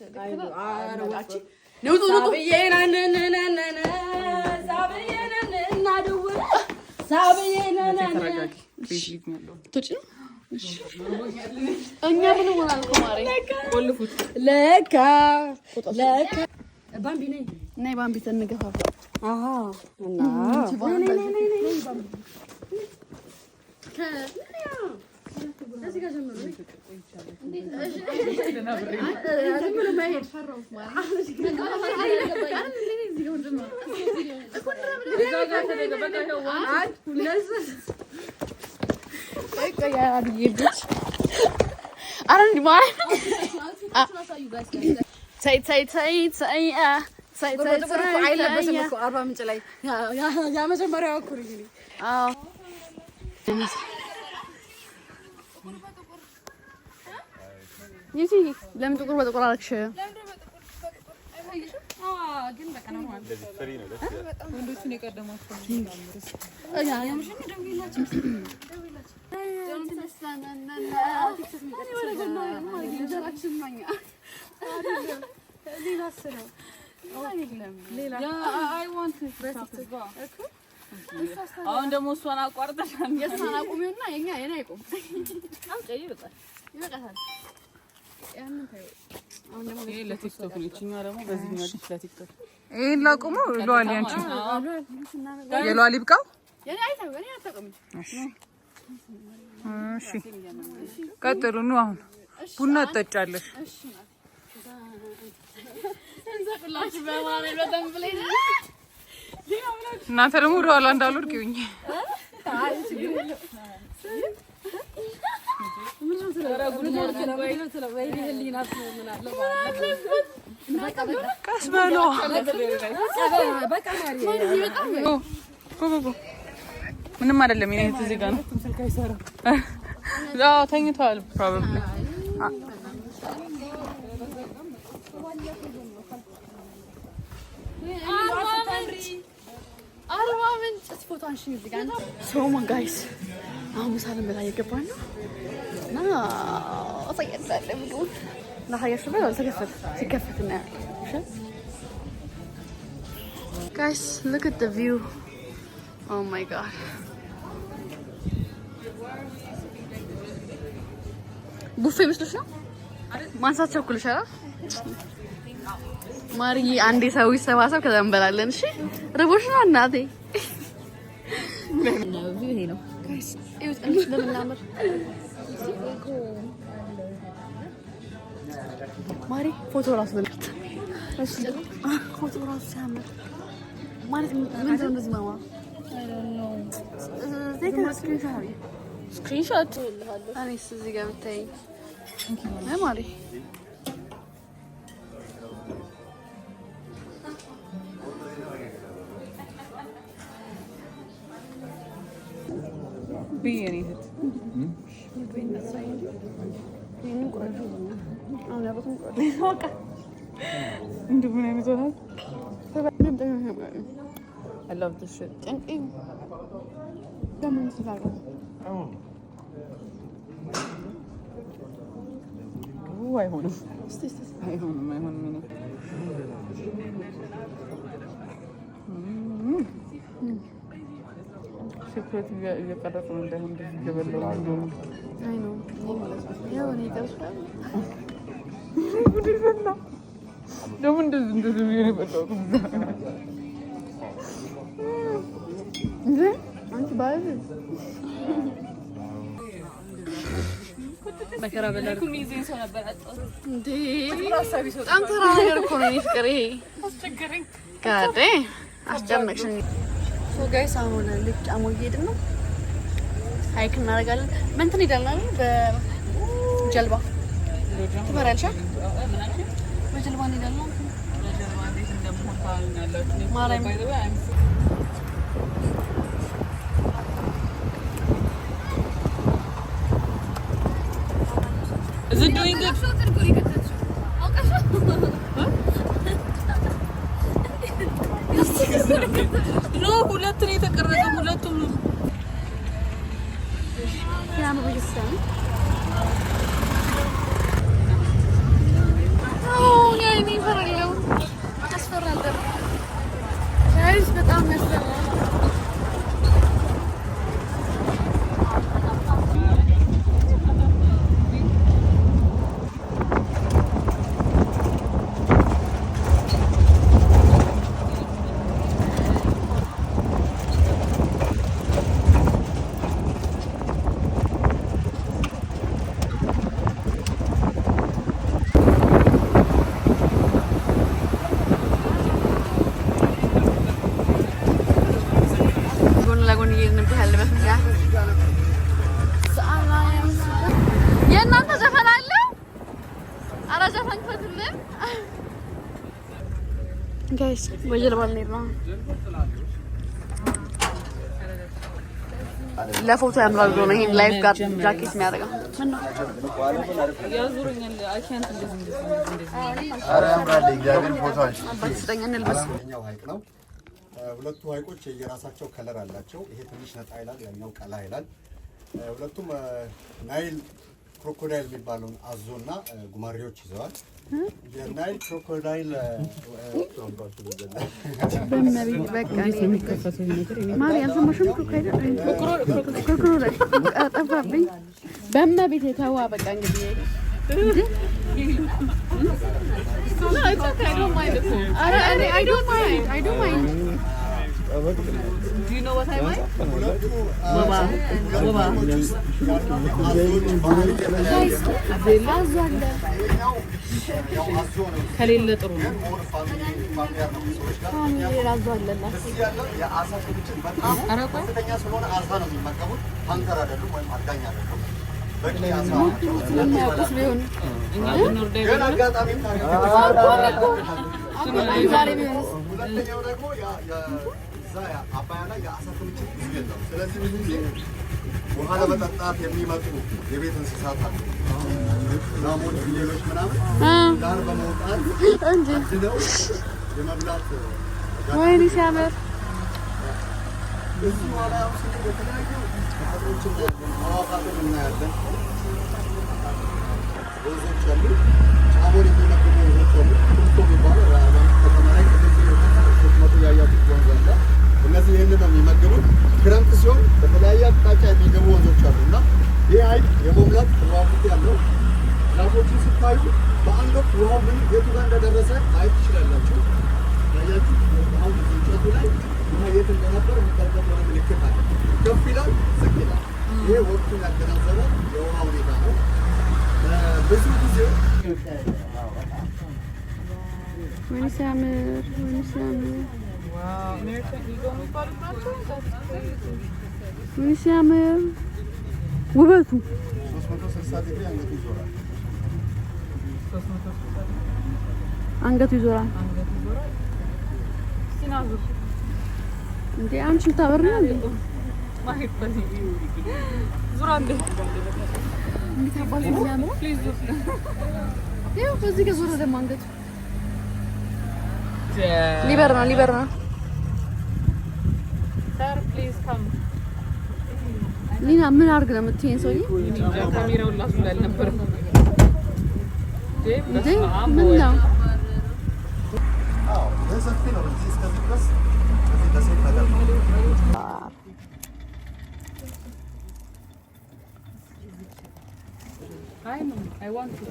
እኛ ምን ሆናል? ኮማሬ ቆልፉት። ለካ ባምቢ ነይ ባምቢ ተንገፋፋ። አሃ እና እዚህ ጋር ጀምሮ አርባ ምንጭ ላይ የመጀመሪያው እኮ ልጅ ነኝ። ይሲ ለምን ጥቁር በጥቁር አደረግሽ? ግን በቃ ነው ማለት ነው። ወንዶቹን የቀደማቸው አሁን ደግሞ እሷን አቋርጠሻል። የእሷን አቁሚውና የኛ የኔ አይቆም። አውጪ ይበቃል፣ ይበቃታል። ይሄ ለቲክቶክ ነው። እቺኛው ደግሞ በዚህኛው ለቲክቶክ ይሄን ላቁሙ ሏል ያንቺ የሏል ይብቃው። እሺ ቀጥሉ ነው። አሁን ቡና ትጠጫለሽ። እናንተ ደግሞ ወደ ኋላ እንዳልወድቅኝ ቀስ በሉ ምንም አይደለም። የኔ እህት እዚህ ጋር ነው። አዎ ተኝተዋል ፕሮባብሊ። አርባ ምንጭ ፎቶ አንሺኝ እዚህ ጋር ነው። ሶማ ጋይስ አሁን ምሳ ልንበላ እየገባን ነው እና አሳያችኋለሁ። ምግቡን ላሳያችሁ ነው። ሲከፈት እናያለን። ጋይስ look at the view. Oh my god. ቡፌ መስሎሽ ነው? ማንሳት ቸኩልሻል። ማርዬ አንዴ ሰው ይሰባሰብ ከዛ እንበላለን። እሺ ርቦሽ ነው እናቴ? ይሄ ነው ጋይስ እዩት እንዴት እንደምናምር። ማሪ ፎቶ ራሱ በልክት እሺ ፎቶ ራሱ ሲያምር ማለት ምን ነው እንደዚህ ማማ ስክሪንሾት አኔስ እዚህ ጋር ብታይ ማሪ ቢየኔት I love this shit. አይሆንም ሴክሬት እየቀረጽ ነው እንዳይሆን እንደዚህ ገበለው አይ ነው ያው እኔ ቀርጻለሁ ጉድፈና ደግሞ እንደዚህ ነው በቃው እንዴ አንቺ ባይ በከራ በላር ኩሚዜን ሰው ነበር አጣው እንዴ በጣም ተራ ነገር እኮ ነው ፍቅር ይሄ አስቸገረኝ ጋዴ አስጨነቅሽኝ ሶ ጋይስ አሁን ልጅ አሞ እየሄድን ነው ሃይክ እናደርጋለን እንትን ሄዳለን በጀልባ ትበራልሻ በጀልባ እንሄዳለን በጀልባ እንዴት እንደምሆን ታውቃላችሁ ማርያም Is it doing good? No, ሁለት ነው የተቀረጸው ሁለቱም ነው። ያ ነው ይሰም ያኔ ፈራለው አስፈራል ጋይስ በጣም ያስፈራል። የእናንተ ዘፈን አለ? ኧረ ዘፈን ክፈቱልን ጋይስ። በጀልባ ልንሄድ ነው። ለፎቶ ያምራል ብሎ ነው ይሄን ላይፍ ጋርድ ጃኬት የሚያደርገው። ምን ነው ያዙሩኛል። አይካንት እንደዚህ ኧረ ያምራል። እግዚአብሔር ፎቶ አንሺ በስተኛ እንልበስ። ያኛው ሀይቅ ነው። ሁለቱ ሀይቆች የራሳቸው ከለር አላቸው። ይሄ ትንሽ ነጣ ይላል፣ ያኛው ቀላ ይላል። ሁለቱም ናይል ክሮኮዳይል የሚባለውን አዞና ጉማሬዎች ይዘዋል። የናይል ክሮኮዳይል በመቤት በቃ ማርያም ሰማሽም ክሮኮዳይል ጠፋብኝ። በመቤት የተዋ በቃ እንግዲህ it's okay. I don't mind the cold. I don't mind. I don't mind. Do you know what I mind? ከሌለ ጥሩ ነው። አባያ ላይ የአሳ ክምችት ብዙ የለም። ስለዚህ ብዙ ጊዜ ውሃ ለመጠጣት የሚመጡ የቤት እንስሳት አሉ። ላሞች፣ ፍየሎች ምናምን ዳር በመውጣት አድነው የመብላት ወይኔ ሲያምር እዚህ ኋላ ስንል የተለያዩ ተፈጥሮችን አዋፋትን እናያለን። ወንዞች አሉ። ጫሞን የሚመግቡ ወንዞች አሉ። ቱርቶ የሚባለው ከተማ ላይ ስትመጡ ያያችሁት ወንዝ አለ። እነዚህ ይህንን ነው የሚመግቡት። ክረምት ሲሆን በተለያየ አቅጣጫ የሚገቡ ወንዞች አሉ እና ይህ ሐይቅ የመሙላት ፍላጎት ያለው ዛፎችን ስታዩ በአንድ ወቅት ውሃው ምን የቱ ጋር እንደደረሰ ማየት ትችላላችሁ። ያያችሁ አሁን እንጨቱ ላይ ውሃ የት እንደነበር የሚጠበቅ የሆነ ምልክት አለ። ከፍ ይላል፣ ዝቅ ይላል። ይህ ወቅቱን ያገናዘበ የውሃ ሁኔታ ነው። ብዙ ጊዜ ወይኔ ሲያምር፣ ወይኔ ሲያምር፣ ወይኔ ሲያምር ውበቱ 360 ዲግሪ አንገቱ ይዞራል። አንገቱ ይዞራል። እንዴ አንቺ ታበሪ ነው እንዴ? ዙራ እንዴ እንዴት አባቱ የሚያምር ይኸው ከዚህ ጋር ዞረ ደግሞ አንገቱ ሊበር ነው ሊበር ነው። ሰር ፕሊዝ ካም ሊና ምን አድርግ ነው የምትይኝ? ሰውዬ ካሜራው ላሱ ላይ ነበር እንዴ ምን ነው? አዎ ለሰፊ ነው። እዚህ እስከዚህ ድረስ እዚህ ደሴት ነገር ነው። I want to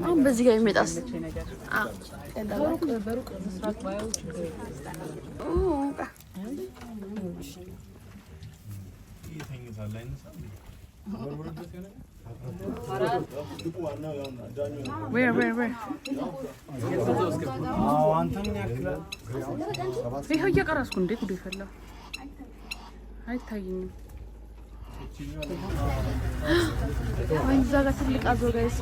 አሁን በዚህ ጋር የሚመጣስ በሩቅ መስራት ባየው ችግር ይኸው እየቀረስኩ እንዴ ጉድ ይፈላ አይታየኝም። እዛ ጋር ትልቅ አዞ ጋይስ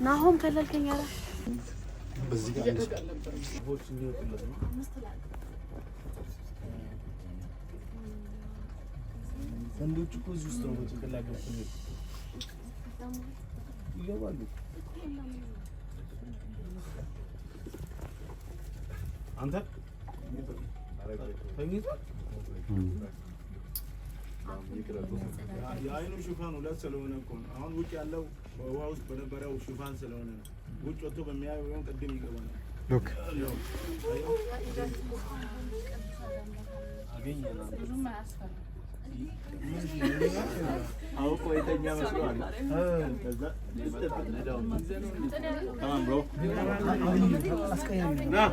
ናሆም ከለልከኝ አለ። በዚህ ጋር ሰንዶች እኮ እዚህ ውስጥ ነው በጭንቅላት ገብተው ይገባሉ። አንተ ተኝተህ የአይኑ ሽፋን ሁለት ስለሆነ እኮ ነው። አሁን ውጭ ያለው በውሃ ውስጥ በነበረው ሽፋን ስለሆነ ነው። ውጭ ወጥቶ በሚያየው ቅድም ይገባል። ሉክ አገኘና አውቆ የተኛ መስሏል። ከዛ ተማም ብሮ ና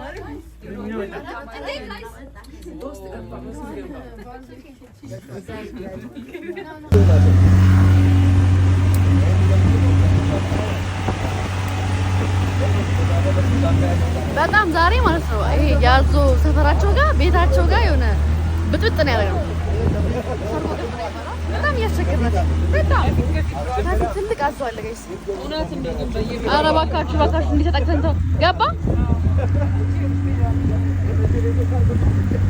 በጣም ዛሬ ማለት ነው ይሄ ያዞ ሰፈራቸው ጋር ቤታቸው ጋር የሆነ ብጥብጥ ነው ያደረገው። በጣም እያስቸገርናት በጣም ትልቅ አዞ አለ ጋይስ። ኧረ እባካችሁ እባካችሁ እንዲህ ተጠቅተን ተው ገባ።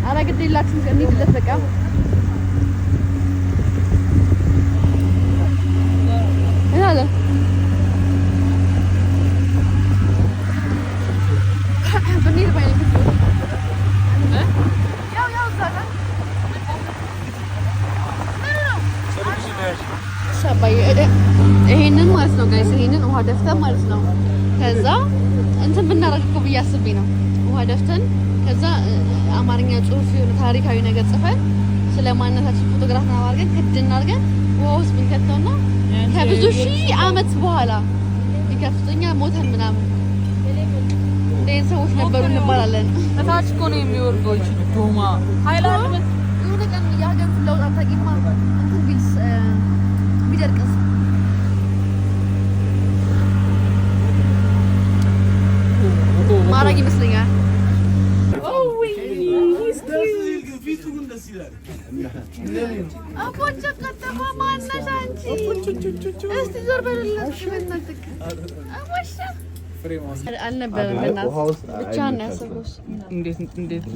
ኧረ ግድ የላችሁም እንሂድለት በቃ። ምን አለ ብንሄድ ባይነኝ ያው እዛ ጋር ይሄንን ማለት ነው ጋይስ፣ ይሄንን ውሃ ደፍተን ማለት ነው። ከዛ እንትን ብናደርግ እኮ ብዬ አስቤ ነው። ውሃ ደፍተን ከዛ አማርኛ ጽሑፍ የሆነ ታሪካዊ ነገር ጽፈን ስለ ማንነታችን ፎቶግራፍ አድርገን ክድ እናድርገን ውሃ ውስጥ ብንከተውና ከብዙ ሺህ ዓመት በኋላ ቢከፍተኛ ሞተን ምናምን እንደዚህ ሰዎች ነበሩ እንባላለን። ከታች እኮ ነው የሚወርደው እቺ ዶማ ሃይላንድ የሆነ ቀን የሀገር ፍላጎት አታውቂማ እንትን ቢልስ ቢደርቅስ ማራግ ይመስለኛል። አቦቻ ከተማ ማነሽ አንቺ? እስቲ ዞር በልልሽ በእናትህ። አቦቻ አልነበረም በእናትህ ብቻ ነው ያሰብኩት። እንዴት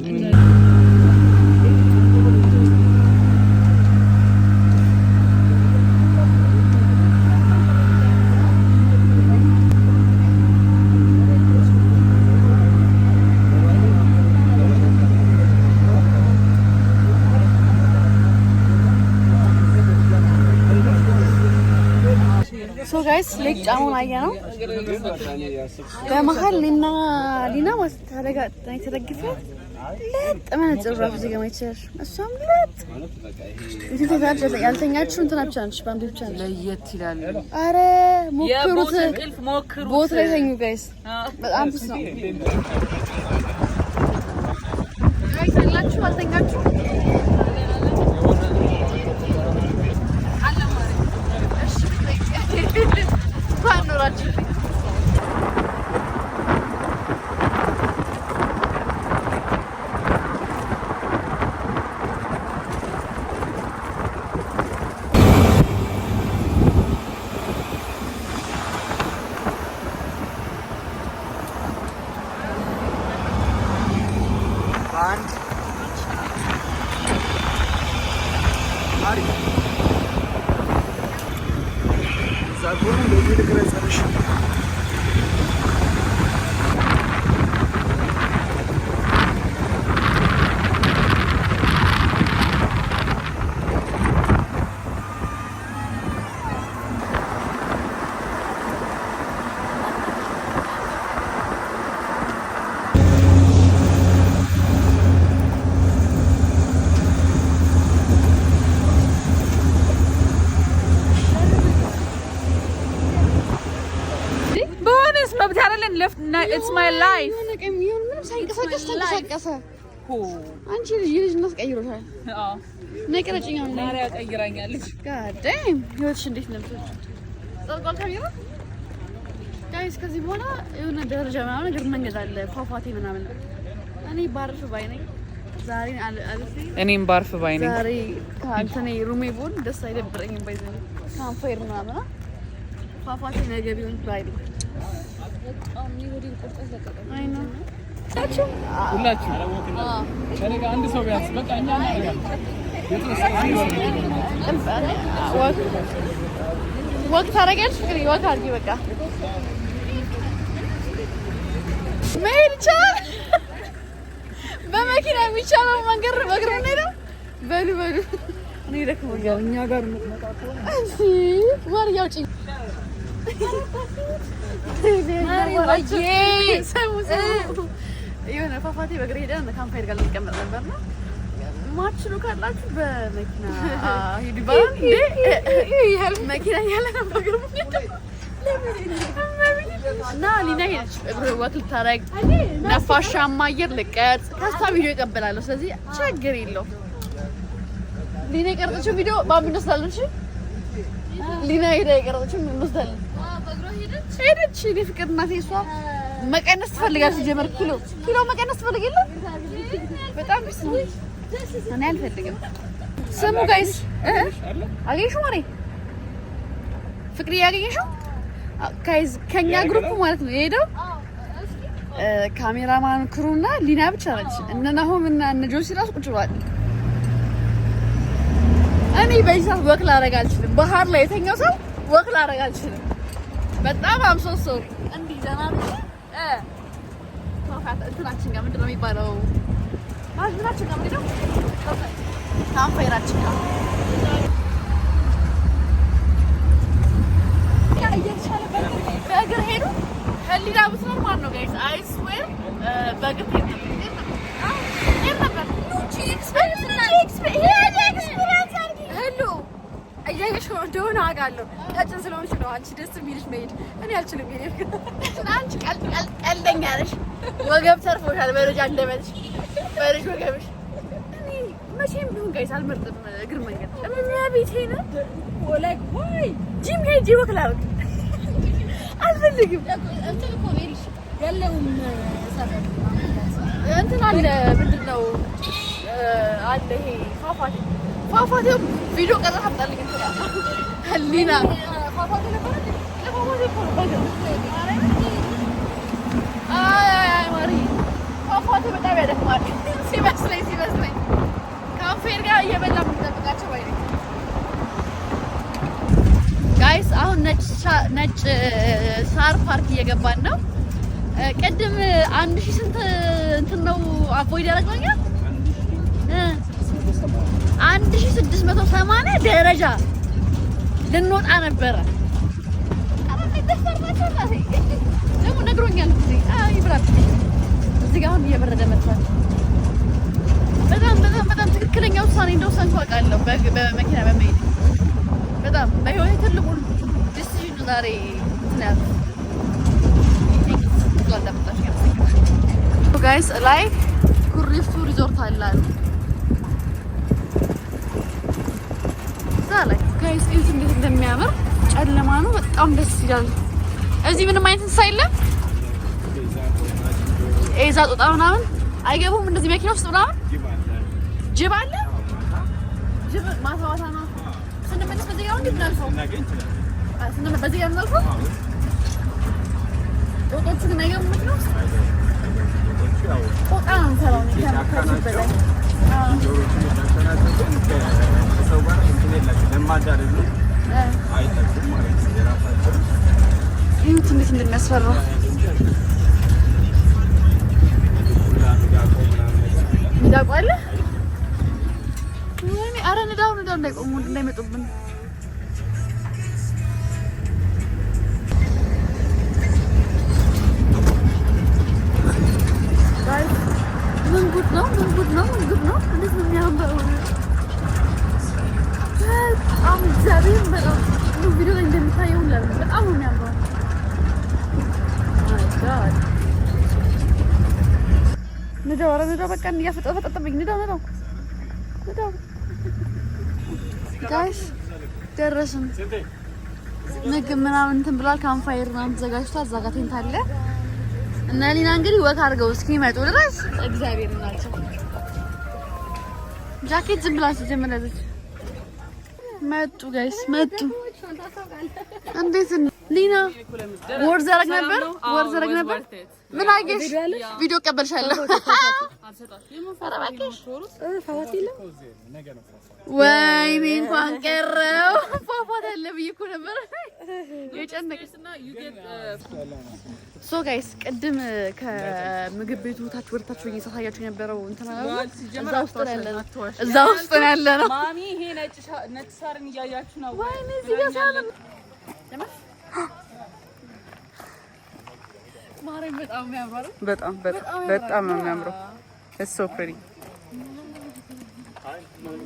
ሶ ጋይስ ሌክ ጫሙን አየነው። በመሀል እኔና ሊና ተደግፈ ለጥ መነጽር ራሱ እዚህ ጋር ማይቻል እሷም ለጥ እንትን ያልተኛችሁ እንትናችሁ አንቺ ባንዱ ብቻ ነሽ። ለየት ይላል። አረ ሞክሩት፣ ቦት ላይ ተኙ ጋይስ። በጣም ፒስ ነው ጋይስ። አላችሁ አልተኛችሁ ኖራችሁ It's my life. ምንም ሳይንቀሳቀስ ተንቀሳቀሰ። አንቺ ልጅ እናስቀይሮታል። አዎ ነቀረጭኛ ነው። ማሪያ ቀይራኛለች። God damn ህይወትሽ እንዴት ነበር? ጸልቋል ካሜራ ጋይስ። ከዚህ በኋላ የሆነ ደረጃ ምናምን ነገር መንገድ አለ ፏፏቴ ምናምን። እኔ ባርፍ ባይ ነኝ ዛሬ አልፌ። እኔም ባርፍ ባይ ነኝ ዛሬ ከአንተኔ ሩሜ ቦን ደስ አይደብረኝም። ባይ ዘ ካምፋየር ምናምን ፏፏቴ ነገ ቢሆን ባይ ነኝ። ሁላችሁ ከኔ ጋር አንድ ሰው ቢያንስ በቃ እኛ ወቅ ታደርጊያለሽ? ፍቅር ወቅ አድርጊ። በቃ መሄድ ይቻላል። በመኪና የሚቻለው መንገድ በእግር እንሄደው። በሉ እኔ ደክሞኛል። እኛ ጋር ወር ያውጪ የሆነ ፏፏቴ በእግር ሄደን ካምፓይር ጋር ልንቀመጥ ነበር ነው። ማችሉ ካላችሁ በመኪና ሂዱ ይባላል። መኪና ያለ ነው በእግር እና ሊና ሄደች እግር ወክ ልታረግ ነፋሻማ አየር ልቀጥ ከሷ ቪዲዮ ይቀበላለሁ። ስለዚህ ችግር የለውም። ሊና የቀረጸችው ቪዲዮ ባም እንወስዳለን። እሺ ሊና ሄዳ የቀረጸችው እንወስዳለን። ሄደች እኔ ፍቅር እናቴ እሷ መቀነስ ትፈልጋለች። ጀመር ኪሎ መቀነስ ትፈልጊለ በጣም ደስ ነው። እኔ አልፈልግም። ስሙ ጋይስ አገኘሽው ማሬ ፍቅር ያገኘሽው ጋይስ ከኛ ግሩፕ ማለት ነው የሄደው ካሜራማን ክሩና ሊና ብቻ ነች። እነ ናሆም እና እነ ጆሲ ራሱ ቁጭ ብለዋል። እኔ በዚህ ሰዓት ወክ ላደርግ አልችልም። ባህር ላይ የተኛው ሰው ወክ ላደርግ አልችልም። በጣም አምሶ ሶሪ እንዲህ ደህና ነው። እንትናችን ጋር ምንድን ነው የሚባለው? ምናችን ጋር ምንድን ነው ካምፓይራችን ጋር በእግር ሄዱ። ህሊና ብትኖር ማለት ነው ጋይስ አይ ስዌር በግፍ እያየሽ እንደሆነ አውቃለሁ። ቀጭን ስለሆንሽ ነው አንቺ ደስ የሚልሽ መሄድ። እኔ አልችልም። አንቺ ቀልደኛ ነሽ። ወገብ ተርፎሻል። በረጃ እንደመልሽ በልጅ ወገብሽ። እኔ መቼም ቢሆን ጋይስ አልመርጥም እግር መንገድ። ቤቴ ነው ወላሂ ወይ ጂም ሄጄ ወክላው አልፈልግም። እንትን እኮ ነው ይልሽ ያለውም ሰፈር እንትን አለ ምንድን ነው አለ ይሄ ፏፏቴው ቪዲዮ ቀረጻ አምጣልኝ እንትን ህሊና ፏፏቴ ነበር ለፏፏቴ እኮ ነው በግ አይ ማሪ ፏፏቴ በጣም ያደክማል ሲመስለኝ ካምፌር ጋር እየበላ የምንጠብቃቸው ባይ ነኝ ጋይስ። አሁን ነጭ ሳር ፓርክ እየገባን ነው። ቅድም 1000 ስንት እንትን ነው አቮይድ ያደረግነው 1680 ደረጃ ልንወጣ ነበረ። ደግሞ ነግሮኛል እዚህ ጋር አሁን እየበረደ መጥቷል። በጣም ትክክለኛ ውሳኔ እንደወሰንኩ አውቃለሁ በመኪና በመሄድ በጣም በህይወቴ ትልቁ ዲሲዥን ዛሬ ትናንት ጋይስ ላይ ኩሪፍቱ ሪዞርት አላል ላይ ጋይስ እንዴት እንደሚያምር ጨለማ ነው። በጣም ደስ ይላል። እዚህ ምንም አይነት እንስሳ የለም። ኤዛ ጦጣ ምናምን አይገቡም። እንደዚህ መኪና ውስጥ ምናምን ጅብ አለ። ጅብ ማታ ነው ስንመለስ በዚህ ጋር እንድናልፈው ስንመለስ በዚህ ጋር እንድናልፈው ጦጦቹ ግን አይገቡም መኪና ውስጥ ጦጣ ነው ሰላም ከመከሱ በላይ ይሁት እንዴት እንደሚያስፈራ ሚዳቋ አለ። ወይኔ ኧረ ንዳው እንዳይቆሙ እንዳይመጡብን። ምን ጉድ ነው? እንዴት ነው የሚያምረው! በጣም እግዚአብሔር በጣም ቪዲዮ ላይ እንደሚታየው በጣም ነው የሚያምረው። ንዳው በቃ እያፈጠጠብኝ ንዳው ጋይስ ደረስን። ምግብ ምናምን እንትን ብሏል። ካምፋየር ምናምን ተዘጋጅቷል። እዛ ጋር ቴንት አለ እና ሊና እንግዲህ ወክ አድርገው እስኪመጡ ድረስ እግዚአብሔር ናቸው። ጃኬት ዝም ብላ ስትጀምረች መጡ ጋይስ መጡ። እንዴት ሊና ወር ዘረግ ነበር ምን አገሽ ቪዲዮ ቀበልሻለሁ። ወይኔ እንኳን ቀረው ፏፏቴ አለ ብዬሽ እኮ ነበር የጨነቀኝ። ሶ ጋይስ ቅድም ከምግብ ቤቱ ታች ወርታችሁ እየሳያችሁ የነበረው እንትና እዛ ውስጥ ነው ያለነው። ማሚ ይሄ ነጭ ሳርን እያያችሁ ነው። ወይኔ እዚህ ጋር ሳር ማርያም በጣም ያምራል። በጣም ነው የሚያምረው። እሱ ሶ ፕሪቲ።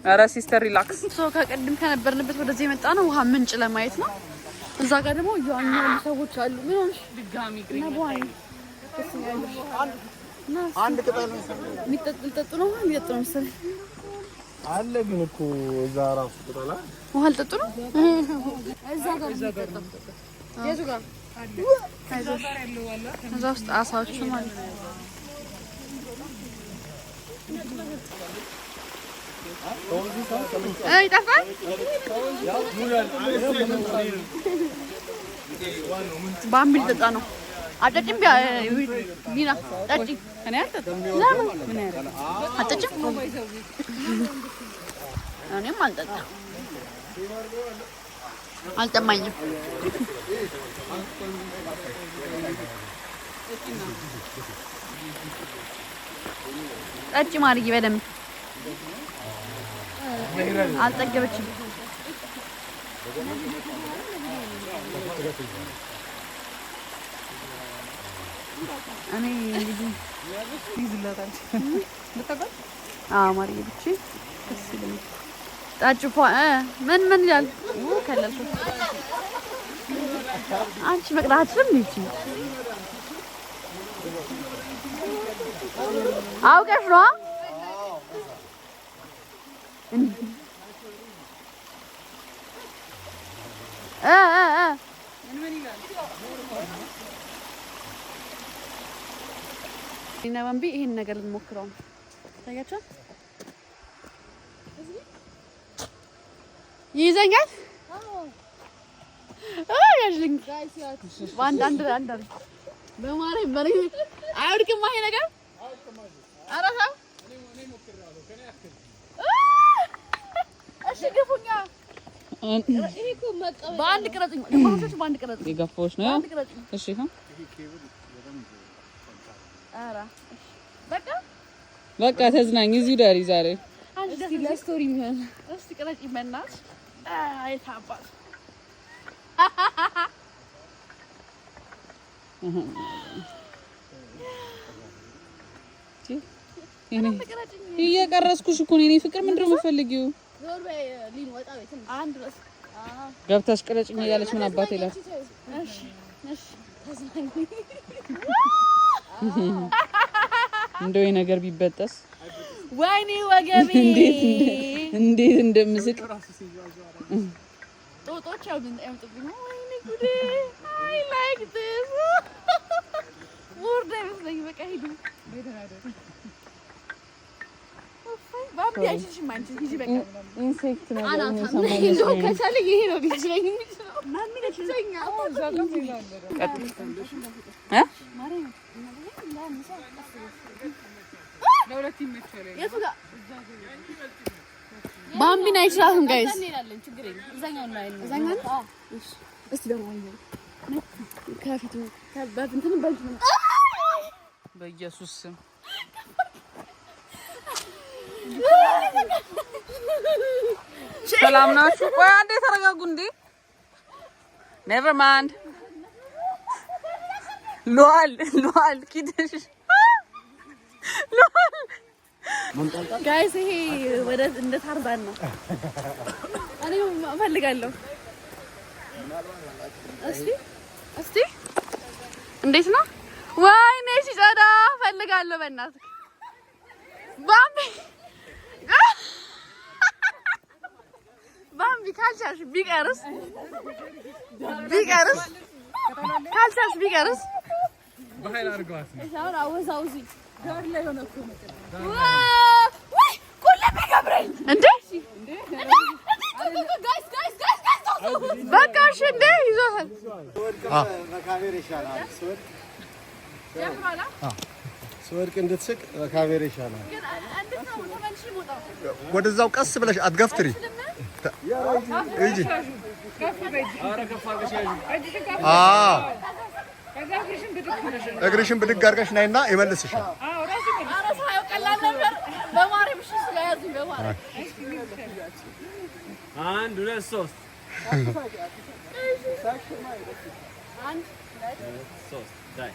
ኧረ ሲስተር ሪላክስ። ሶ ከቅድም ከነበርንበት ወደዚህ የመጣ ነው ውሃ ምንጭ ለማየት ነው። እዛ ጋር ደግሞ እያዋኙ ያሉ ሰዎች አሉ። ምን ሆነሽ? ድጋሚ እና በኋላ አንድ ቅጠል የሚጠጡ ነው መሰለኝ አለ። ግን እኮ እዛ ራሱ ቅጠላ ውሃ ልጠጡ ነው። እዛ ጋር የቱ ጋር እዛ ውስጥ አሳዎቹ ማለት ነው። ይጠፋል። ባምቢል ጠጣ ነው። አጠጭም ቢና ጠጪ። እኔ አልጠጣም። ለምን? ምን ያደርጋል? አጠጭም? እኔም አልጠጣም። አልጠማኝም። ጠጪ ማርዬ በደምብ አልጠገበችም። እኔ እንግዲህ ይዝላታል ልታውቃት ማርዬ ብቻ ደስ ይለኛል። ጣጭፋ ምን ይላል? ከለልኩ አንቺ መቅዳትሽም ይቺ አውቀሽ ነው ምን ይላል? እና ባምቢ ይሄን ነገር ልንሞክረው ነው። ታያችሁ ይዘኛል። ያጅልኝ አንድ በማርያም በሬ አይወድቅም ይሄ ነገር። ኧረ ተው እሺ ግፉኛ። ይሄ እኮ መቀበል በአንድ ቅረጽኝ ግማሾች በአንድ ቅረጽኝ የገፋዎች ነው። እሺ ኧረ በቃ ተዝናኝ። እዚህ ዳሪ ዛሬ እስቲ ለስቶሪ ምን እስቲ ቅረጪ በእናትሽ። አይታባል እየቀረስኩሽ እኮ ነው። እኔ ፍቅር ምንድን ነው የምትፈልጊው? ገብተሽ ቅረጭኝ እያለች ምን አባቴ እላት። እንደው ነገር ቢበጠስ ወይኔ ወገቤ እንዴት እንደምስቅ ጦጦች ያምጡብኝ። ወይኔ ጉዴ አይ ላይክ ዲስ ወርደ መስለኝ። በቃ ሂዱ ባምቢ አይሽሽም አንቺ ሂጂ በቃ ኢንሴክት ነው እንደው ከቻለ ይሄ ነው ቢችለኝ የሚችለው ማን ይችላኛ ለሁለት ይመቻል። የቱ ጋር ባምቢን አይችላትም ጋይስ። እስቲ ደግሞ ከፊቱ በእንትን በእንትን በኢየሱስ ስም ሰላም ናችሁ? ቆይ አንዴ ተረጋጉ እንዴ። ኔቨር ማይንድ ሉአል ኪድሽ ሉአል ጋይስ ይሄ ወደ እንደ ታርዛን ነው። እኔ እፈልጋለሁ። እስቲ እንዴት ነው? ወይኔ ሲጸዳ እፈልጋለሁ። በእናትህ ባምቢ ካልቻልሽ ቢቀርስ ካልቻልሽ ቢቀርስ በኃይል አድርገዋት ነው። አሁን አወዛውዚ ጋር ላይ ሆነ እኮ ወይ ቁልቢ ገብረኝ እንዴ በቃ እሺ እንዴ ይዞታል። በካሜራ ይሻላል። ስወድቅ እንድትስቅ በካሜራ ይሻላል። ወደዛው ቀስ ብለሽ አትገፍትሪ እንጂ እግርሽን ብድግ አድርገሽ ነይና ይመልስሻል። አንድ ሁለት ሶስት ዳይ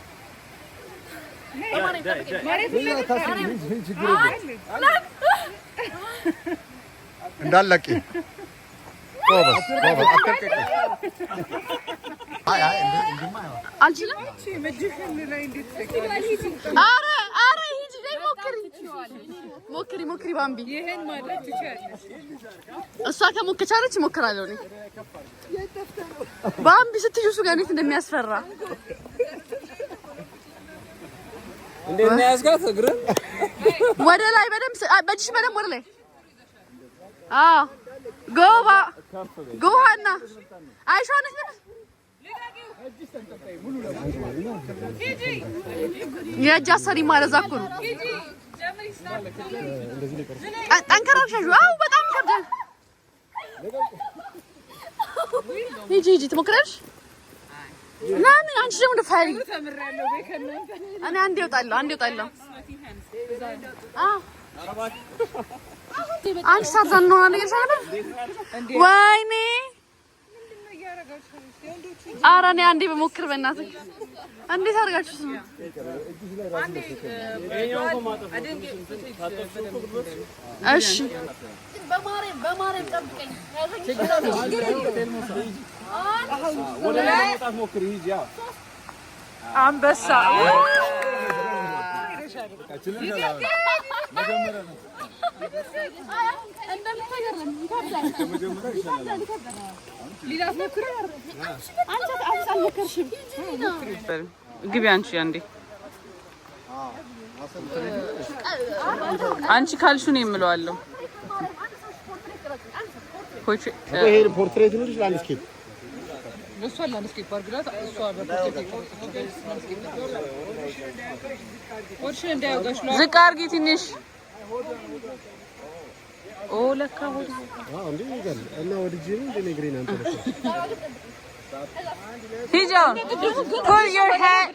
እንዳለቂ ጎበዝ አትልቀቂ። አልችልም። ኧረ ሂጂ ሞክሪ ባምቢ። ይሄን ማለት ትችያለሽ። እሷ ከሞከቻለች እሞክራለሁ እኔ። ባምቢ ስትይው እሱ ጋር እንዴት እንደሚያስፈራ እንዴት ነው ያዝጋት? እግር ወደ ላይ በደምብ በእጅሽ በደምብ ወደ ላይ። አዎ ጎባ ጎሃና አይሻነሽ ነው የእጅ አሰሪ ማለት እዛ እኮ ነው። ጠንከራሽ አዎ በጣም ይከብዳል። ሂጂ ትሞክሪያለሽ። ለምን አንቺ ደግሞ እንደፋሪ እኔ አንዴ እወጣለሁ። አንቺ ሳትዛን ነው ነገር ሳይሆን ወይኔ ኧረ እኔ አንዴ በሞክር በእናትህ። እንዴት አድርጋችሁት ነው? እሺ በማርያም ጠብቀኝ። አንበሳ ግቢ አንቺ አንዴ አንቺ ካልሹ ነው የምለዋለሁ። ይሄ ፖርትሬት ነው ላንድስኬፕ እሷ ላንድስኬፕ አድርግላት። እሷ በፖርትሬት ዝቅ አድርጊ ትንሽ። ኦ ለካ ወደ እንዴ ይገል እና ወድጄ ነው እንደ ነግሬና አንተ ለካ ሂጃው put your head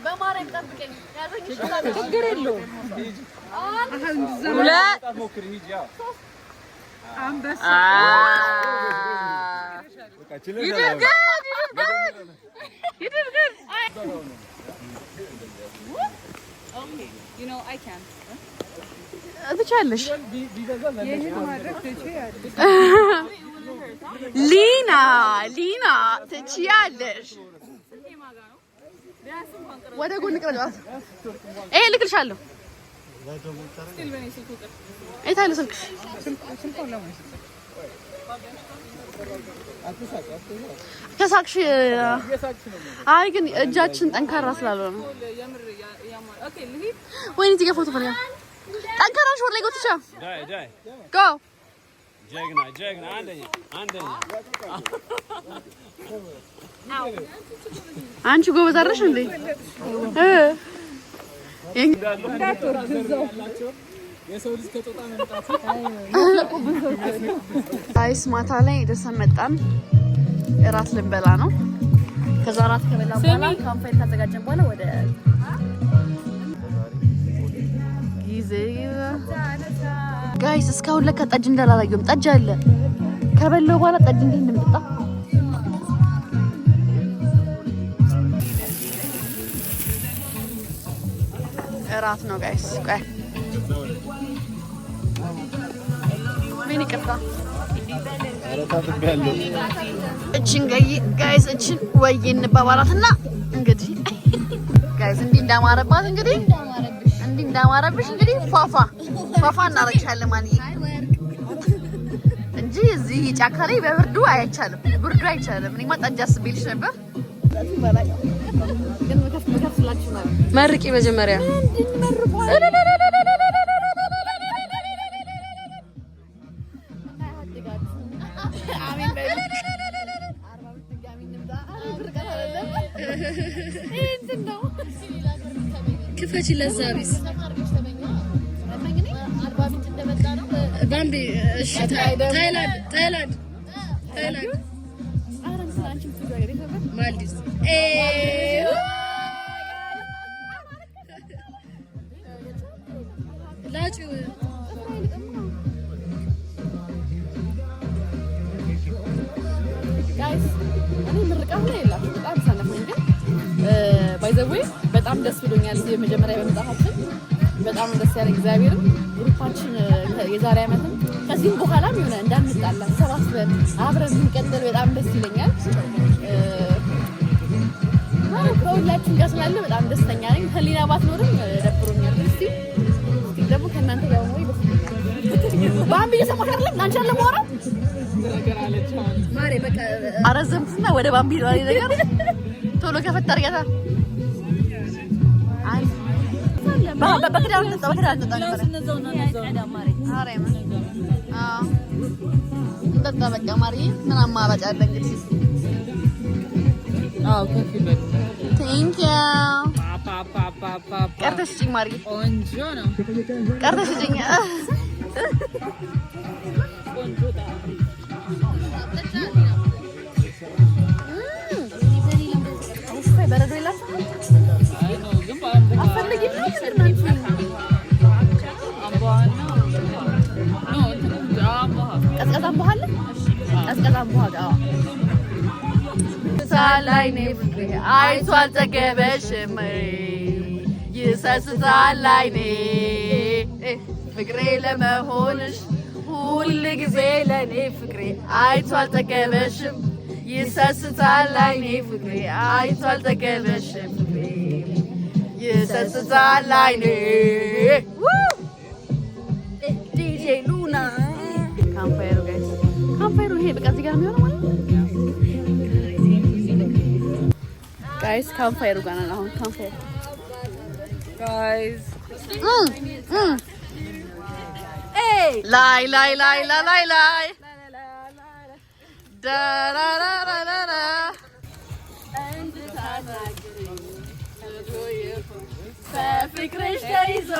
በማርያም ጠብቀኝ። ችግር የለውም። አንበሳ You know I can. ትችያለሽ ሊና ትችያለሽ። ወደ ጎን ቅረጫት። ይሄ ልክልሻለሁ። የት አለ ስልክሽ? ከሳቅሽ አይ ግን እጃችን ጠንካራ ስላልሆነ ወይኔ እዚህ ጋር ፎቶ ፈልጋ ጠንካራሽ ወር ላይ ጎትቻ ጎ ጀግና አንደኛ አንቺ ጎበዝ አይደለሽ እንዴ? አይስ ማታ ላይ ደርሰን መጣን። እራት ልንበላ ነው። ከዛ እራት ከበላ በኋላ ካምፓይል ካዘጋጀን በኋላ ወደ ጊዜ ጋይስ እስካሁን ለካ ጠጅ እንዳላላየሁም። ጠጅ አለ። ከበላው በኋላ ጠጅ እንዴት እንደምጠጣ እራት ነው ጋይስ። ቆይ ምን ይቀርታ እቺን ጋይስ እቺን ወይ እንባባላትና እንግዲህ ጋይስ እንዲህ እንዳማረባት እንግዲህ እንዳማረብሽ እንግዲህ ፏፏ እናረግሻለን ማለት እንጂ እዚህ ጫካ ላይ በብርዱ አይቻልም። ብርዱ አይቻልም። እኔማ ጠጅ አስቤልሽ ነበር። ግን መከፍላችሁ ነው። መርቂ መጀመሪያ ክፈች ለዛቢስ ባምቢ እሺ ታይላንድ ማልዲቭስ ላጭው ጋይስ እኔ ምርቃት ላይ የላችሁ በጣም ሰነፈኝ ግን ባይ ዘ ዌይ በጣም ደስ ብሎኛል። የመጀመሪያ በመጣታችን በጣም ደስ ያለ እግዚአብሔርን ግሩፓችን የዛሬ ዓመትም ከዚህም በኋላም የሆነ እንዳንጣላ ተሰባስበን አብረን እንቀጥል በጣም ደስ ይለኛል። ከሁላችን ጋር ስላለ በጣም ደስተኛ ነኝ። ህሊና ባትኖርም ደብሮኛል። እስቲ ደግሞ ከእናንተ ጋር ነው ባምቢ እየሰማሽ አይደለም አንቺ አለ ማውራ ማሬ በቃ አረዘምኩና ወደ ባምቢ ነው ነገር ቶሎ ከፈታ አርጋታ በክዳን እንጠጣ በቃ ማሪ ምን አማራጭ አለ እንግዲህ። ቴንክ ዩ ቀርተሽ ስጪኝ ማሪ ቆንጆ ነው። ቀርተሽ ስጪኝ በረዶ የላችሁም? አትፈልጊም ነው ይሰስታል አይኔ ፍቅሬ አይቶ አልጠገበሽም ይሰስታል አይኔ ፍቅሬ ለመሆንሽ ሁል ጊዜ ለኔ ፍቅሬ አይቶ አልጠገበሽም ይሰስታል አይኔ ፍቅሬ አይቶ አልጠገበሽም ፍቅሬ ይሰስታል አይኔ ዲጄ ሉና ካምፓየሩ ጋይስ ካምፓየሩ ይሄ በቃ እዚህ ጋር የሚሆነው ማለት ነው ጋይስ ካምፓየሩ ጋር ነው አሁን ካምፓየሩ ጋይስ ላይ ላይ ላይ ላይ ላይ ዳ ዳ ዳ ዳ ዳ በፍቅርሽ ተይዞ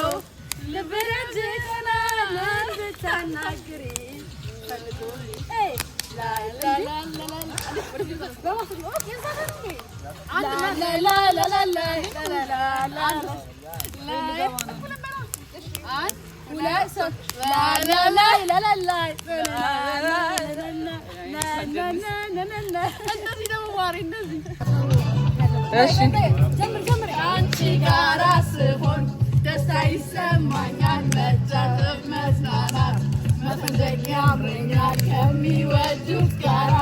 ልብረጅ ተናና ብታናግሪ አንቺ ጋራ ስሆን ደስታ ይሰማኛል መጫወት መዝናናት መፈንደቅ ያምረኛል ከሚወዱት ጋራ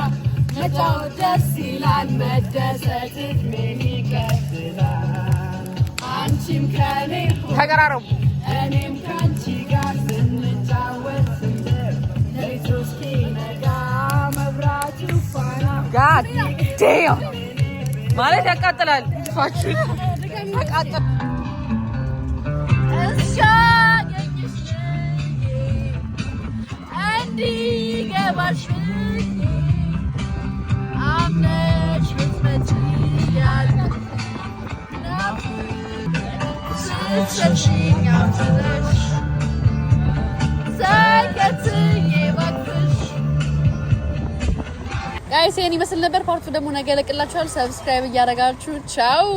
መጫወት ደስ ይላል መደሰት እድሜን ይቀጥላል አንቺም ከኔ ተቀራረቡ እኔም ከአንቺ ጋር ስንጫወት ስንደር ሌሊቱ እስኪነጋ መብራቱ ፋና ጋድ ዴም ማለት ያቃጥላል ፋችሁ ያቃጥላል እስካገኝሽ እንዲገባሽ አምነሽ ብትመጪ ያልኩት ስትሸሽኝ አምነሽ ተከትዬ እባክሽ ጋይስ ይሄን ይመስል ነበር። ፓርቱ ደግሞ ነገ እለቅላችኋለሁ። ሰብስክራይብ እያደረጋችሁ ቻው።